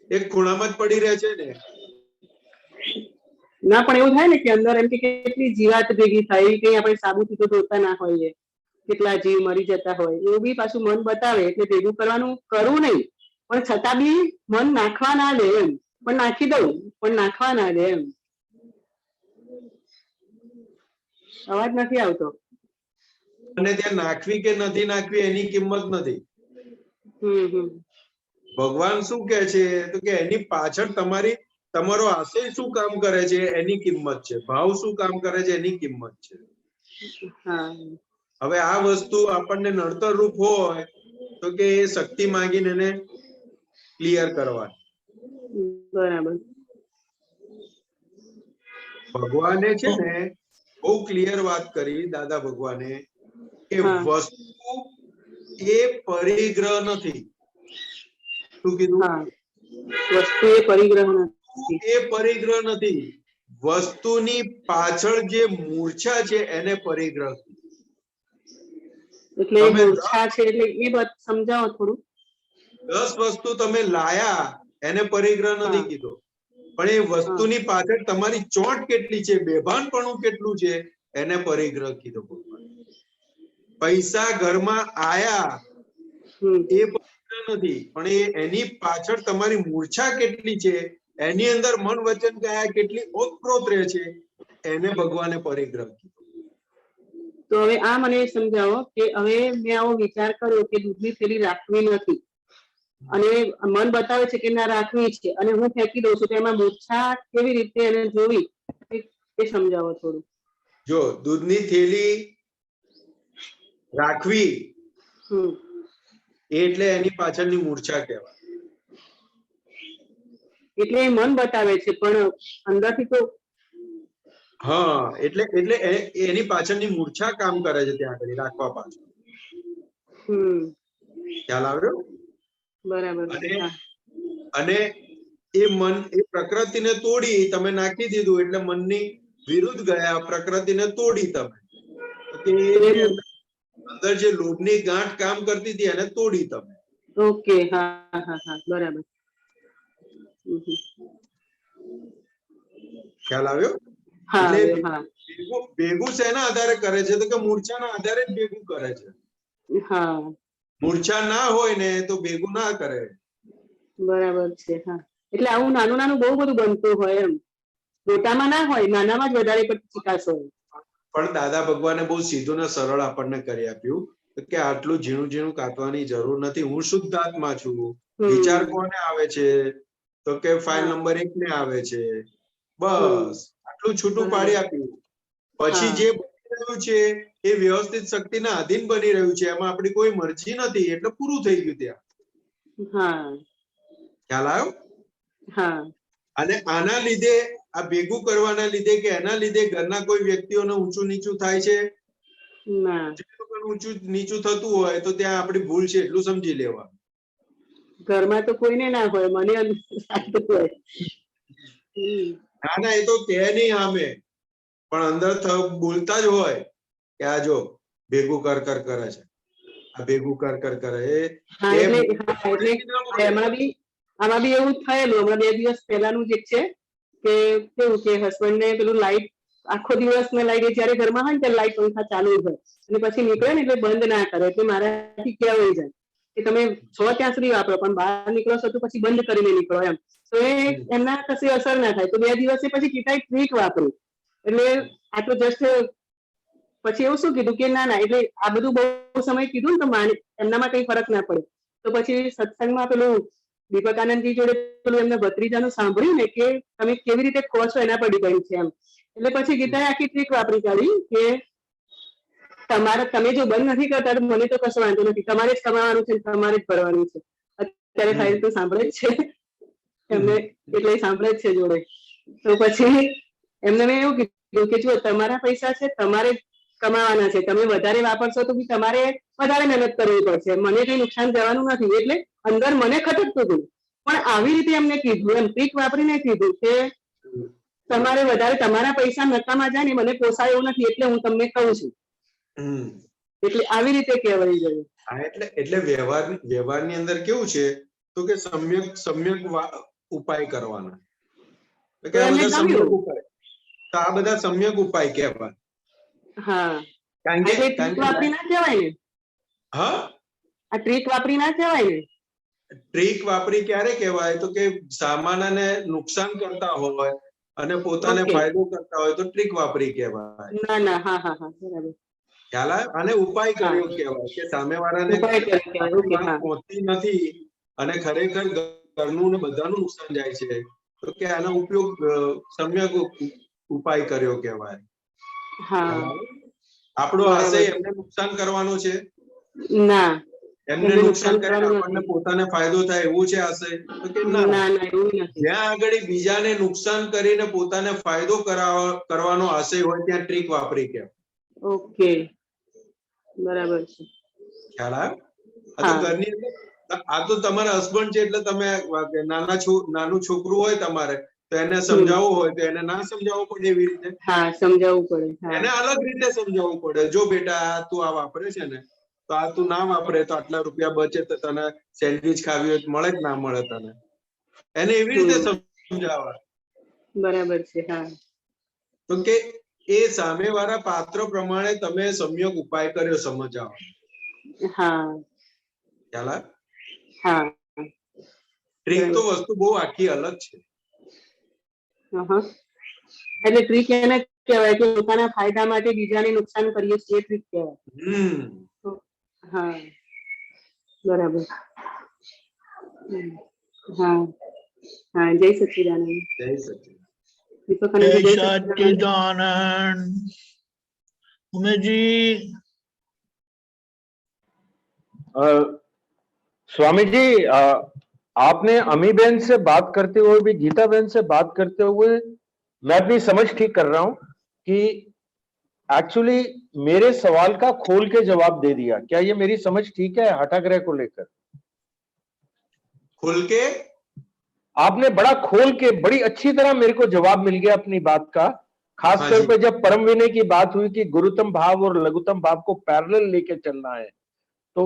એક ખૂણામાં જ પડી રહે છે ને. ના પણ એવું થાય ને કે અંદર એમ કે કેટલી જીવાત ભેગી થાય, કઈ આપણે સાબુથી તો ધોતા ના હોઈએ, કેટલા જીવ મરી જતા હોય, એવું બી પાછું મન બતાવે. એટલે ભેગું કરવું નહીં, પણ છતાં બી મન નાખવા ના દે એમ. પણ નાખી દઉં, પણ નાખવા ના દે એમ. અવાજ નથી આવતો. અને ત્યાં નાખવી કે નથી નાખવી એની કિંમત નથી. ભગવાન શું કે છે તો કે એની પાછળ તમારો આશય શું કામ કરે છે એની કિંમત છે, ભાવ શું કામ કરે છે એની કિંમત છે. હવે આ વસ્તુ આપણને નડતર રૂપ હોય તો કે એ શક્તિ માંગીને એને ક્લિયર કરવાની. બરાબર. ભગવાને છે ને બહુ ક્લિયર વાત કરી દાદા ભગવાને કે વસ્તુ એ પરિગ્રહ નથી. શું કીધું? વસ્તુ એ પરિગ્રહ નથી. એ પરિગ્રહ નથી. વસ્તુની પાછળ જે મૂર્છા છે એને પરિગ્રહ. એટલે મૂર્છા છે એટલે એ સમજાવો થોડું. 10 વસ્તુ તમે લાયા એને પરિગ્રહ નથી કીધો, પણ એ વસ્તુની પાછળ તમારી ચોટ કેટલી છે, બેભાનપણું કેટલું છે એને પરિગ્રહ કીધો ભગવાન. પૈસા ઘરમાં આયા એ પરિગ્રહ નથી, પણ એની પાછળ તમારી મૂર્છા કેટલી છે, એની અંદર મન વચન કાયા કેટલી ઓતપ્રોત રહે છે, એને ભગવાને પરિગ્રહ કીધો. તો હવે આ મને સમજાવો કે હવે મેં આવો વિચાર કર્યો કે દૂધની થેલી રાખવી નથી અને મન બતાવે છે કે ના રાખવી છે અને હું ફેંકી દઉં છું, તો એમાં મૂર્છા કેવી રીતે એને જોવી એ સમજાવો થોડું. જો દૂધની થેલી રાખવી એટલે એની પાછળની મૂર્છા કહેવાય. એટલે એ મન બતાવે છે પણ અંદરથી તો હા, એટલે એટલે એની પાછળની મૂર્છા કામ કરે છે ત્યાં આગળ રાખવા પાછળ. ખ્યાલ આવ્યો? બરાબર. અને એ મન એ પ્રકૃતિને તોડી તમે નાખી દીધું એટલે મનની વિરુદ્ધ ગયા, પ્રકૃતિને તોડી તમે. અંદર જે લોભની ગાંઠ કામ કરતી હતી એને તોડી તમે. ઓકે, હા હા હા, બરાબર. ખ્યાલ આવ્યો? એટલે ભેગું શેના આધારે કરે છે? તો કે મૂર્છાના આધારે જ ભેગું કરે છે. હા, મૂર્છા ના હોય ને તો ભેગું ના કરે. બરાબર છે. હા, એટલે આવું નાનું નાનું બહુ બધું બનતું હોય એમ, મોટામાં ના હોય, નાનામાં જ વધારે ચિકાસ હોય. પણ દાદા ભગવાને બહુ સીધું ને સરળ આપણને કરી આપ્યું કે આટલું ઝીણું ઝીણું કાતવાની જરૂર નથી. હું શુદ્ધાત્મા છું. વિચાર કોને આવે છે? તો કે ફાઇલ નંબર 1 ને આવે છે. બસ આટલું છૂટું પાડી આપ્યું. પછી જે બની રહ્યું છે એ વ્યવસ્થિત શક્તિના આધીન બની રહ્યું છે, એમાં આપણી કોઈ મરજી નથી, એટલે પૂરું થઈ ગયું ત્યાં. ખ્યાલ આવ્યો? અને આના લીધે, આ ભેગું કરવાના લીધે કે એના લીધે ઘરના કોઈ વ્યક્તિઓને ઊંચું નીચું થાય છે? ઊંચું નીચું થતું હોય તો ત્યાં આપણી ભૂલ છે એટલું સમજી લેવાનું. ઘરમાં તો કોઈને ના હોય, મને હોય. ના ના, એ તો કે નહીં આમે, પણ અંદર બોલતા જ હોય કે આ જો ભેગું કર કર કરે છે, આ ભેગું કર કર કરે. આમાં બી એવું થયેલું. હમણાં 2 દિવસ પહેલાનું જ એક છે કે કેવું કે હસબન્ડ ને પેલું લાઈટ આખો દિવસ ને લાઈટ જયારે ઘરમાં હોય ને ત્યારે લાઈટ પંખા ચાલુ હોય અને પછી નીકળે ને એટલે બંધ ના કરે. એટલે મારાથી કહેવાય જાય કે તમે 6 ત્યાં સુધી વાપરો, પણ બહાર નીકળો છો તો પછી બંધ કરીને નીકળો એમ. તો એ એમના કશી અસર ના થાય. તો 2 દિવસે પછી પિતાએ ટ્રીક વાપરી. એટલે આ તો જસ્ટ પછી એવું શું કીધું કે ના ના, એટલે આ બધું બહુ સમય કીધું ને તો એમનામાં કઈ ફરક ના પડે. તો પછી સત્સંગમાં પેલું દીપકાનંદજી જોડે પેલું એમના ભત્રીજાનું સાંભળ્યું ને કે તમે કેવી રીતે કહો છો એના પર ડિપેન્ડ છે એમ. એટલે પછી ગીતાએ આખી ટ્રીક વાપરી કાઢી કે તમે જો બંધ નથી કરતા તો મને તો કશો વાંધો નથી, તમારે જ કમાવાનું છે, તમારે જ ભરવાનું છે. અત્યારે સાહેબ તો સાંભળે જ છે એમને, એટલે સાંભળે જ છે જોડે. તો પછી એમને મેં એવું કીધું કે જો તમારા પૈસા છે, તમારે કમાવાના છે, તમે વધારે વાપરશો તો બી તમારે વધારે મહેનત કરવી પડશે, મને કઈ નુકસાન જવાનું નથી. એટલે અંદર મને ખટકતું હતું, પણ આવી રીતે એમને કીધું, એમ ટ્રીક વાપરીને કીધું કે તમારે વધારે તમારા પૈસા નકામા જાય ને મને પોસાય એવું નથી, એટલે હું તમને કહું છું. એટલે આવી રીતે કહેવાય ગયું. હા, એટલે વ્યવહારની અંદર કેવું છે તો કે સમ્યક ઉપાય કરવાના. તો આ બધા સમ્યક ઉપાય કહેવાય. હા, કારણ કે ટ્રીક વાપરી ના કહેવાય ને. હા, આ ટ્રીક વાપરી ના કહેવાય ને. ટ્રીક વાપરી ક્યારે કહેવાય? તો કે સામાનને નુકસાન કરતા હોય અને પોતાને ફાયદો કરતા હોય તો ટ્રીક વાપરી કહેવાય. ના ના, હા હા હા, બરાબર. ખ્યાલ આવે? અને ઉપાય કર્યો કહેવાય કે સામેવાળાને પહોંચતી નથી અને ખરેખર ઘરનું ને બધાનું નુકસાન જાય છે, તો કે આનો ઉપયોગ સમ્યક ઉપાય કર્યો કહેવાય. આપણો આશય એમને નુકસાન કરવાનો છે? ના, એમને નુકસાન કરીને આપણને પોતાને ફાયદો થાય એવું છે આશય? તો કે ના, જ્યાં આગળ બીજાને નુકસાન કરીને પોતાને ફાયદો કરવાનો આશય હોય ત્યાં ટ્રીક વાપરી કહેવાય. ઓકે, બરાબર છે. ખ્યાલ આવ્યો? આ તો ઘરની અંદર, આ તો તમારા હસબન્ડ છે એટલે તમે નાનું છોકરું હોય તમારે તો એને સમજાવવું હોય તો એને ના સમજાવવું પડે એવી રીતે? હા, સમજાવવું પડે. એને અલગ રીતે સમજાવવું પડે. જો બેટા તું આ વાપરે છે ને, તો આ તું ના વાપરે તો આટલા રૂપિયા બચે તો તને સેન્ડવિચ ખાવી હોય તો મળે કે ના મળે તને, એને એવી રીતે સમજાવવા. બરાબર છે. હા, તો કે એ સામેવાળા પાત્ર પ્રમાણે તમે સમ્યક ઉપાય કર્યો સમજાવો. હા ખ્યાલ આવે? હા ટ્રીક તો વસ્તુ બહુ આખી અલગ છે. હા. એટલે ટ્રીક એને કહેવાય કે પોતાના ફાયદા માટે બીજાને નુકસાન કરીએ છીએ, ટ્રીક કહેવાય. હા બરાબર. હા હા, જય સચ્ચિદાનંદ. જય સચ્ચિદાનંદ. દીપકાનંદજી, જય જય સચ્ચિદાનંદ. सच्चिदानंद। उमेश जी, स्वामी जी, आपने अमी बहन से बात करते हुए भी गीता बहन से बात करते हुए मैं अपनी समझ ठीक कर रहा हूं कि एक्चुअली मेरे सवाल का खोल के जवाब दे दिया। क्या ये मेरी समझ ठीक है हठाग्रह को लेकर? खुल के आपने बड़ा खोल के बड़ी अच्छी तरह मेरे को जवाब मिल गया अपनी बात का। खास हाँ तौर जी। पे जब परम विनय की बात हुई कि गुरुतम भाव और लघुतम भाव को पैरेलल लेके चलना है, तो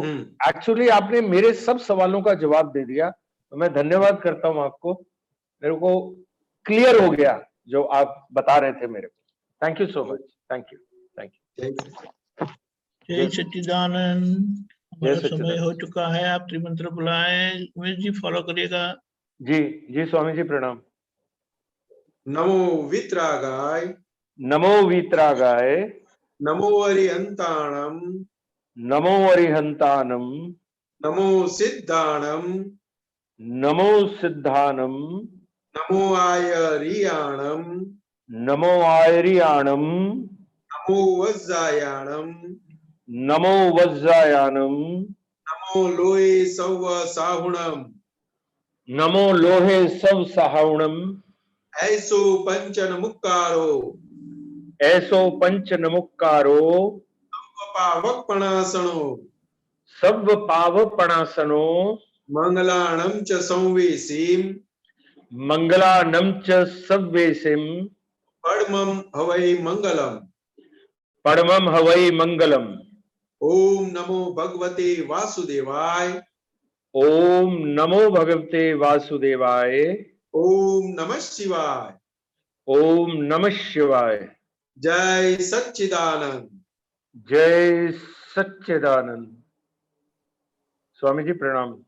एक्चुअली आपने मेरे सब सवालों का जवाब दे दिया। तो मैं धन्यवाद करता हूं आपको, मेरे को क्लियर हो गया जो आप बता रहे थे मेरे को। Thank you so much. Thank you, thank you. जय सच्चिदानंद। हमारा समय सच्चिदानंद। हो चुका है, आप त्रिमंत्र बुलाएं। उमेश जी फॉलो करिएगा। जी जी स्वामी जी प्रणाम। नमो वितरागाय, नमो वीतरागाय, नमो अरिहंताणम, नमो अरिहंतानम, नमो सिद्धाणम, नमो सिद्धानम, नमो आयरियाणम, नमो आयरियाणम, नमो वज्रायाणम, नमो वज्रायानम, नमो लोहे सौव साहुणम, नमो लोहे सव सहावणम, ऐसो पंचन मुक्कारो, ऐसो पंच नमुक्कारो, पावक पणासणो, सब पावपणासनो, मंगलाणम च संवेसीम, मंगलानम च सव्वेसिम, परमम हवै मंगलम। परमम हवै मंगलम। ओम नमो भगवते वासुदेवाय, ओम नमो भगवते वासुदेवाय, ओम नमः शिवाय, ओम नमः शिवाय। जय सच्चिदानंद। जय सच्चिदानंद। स्वामी जी प्रणाम।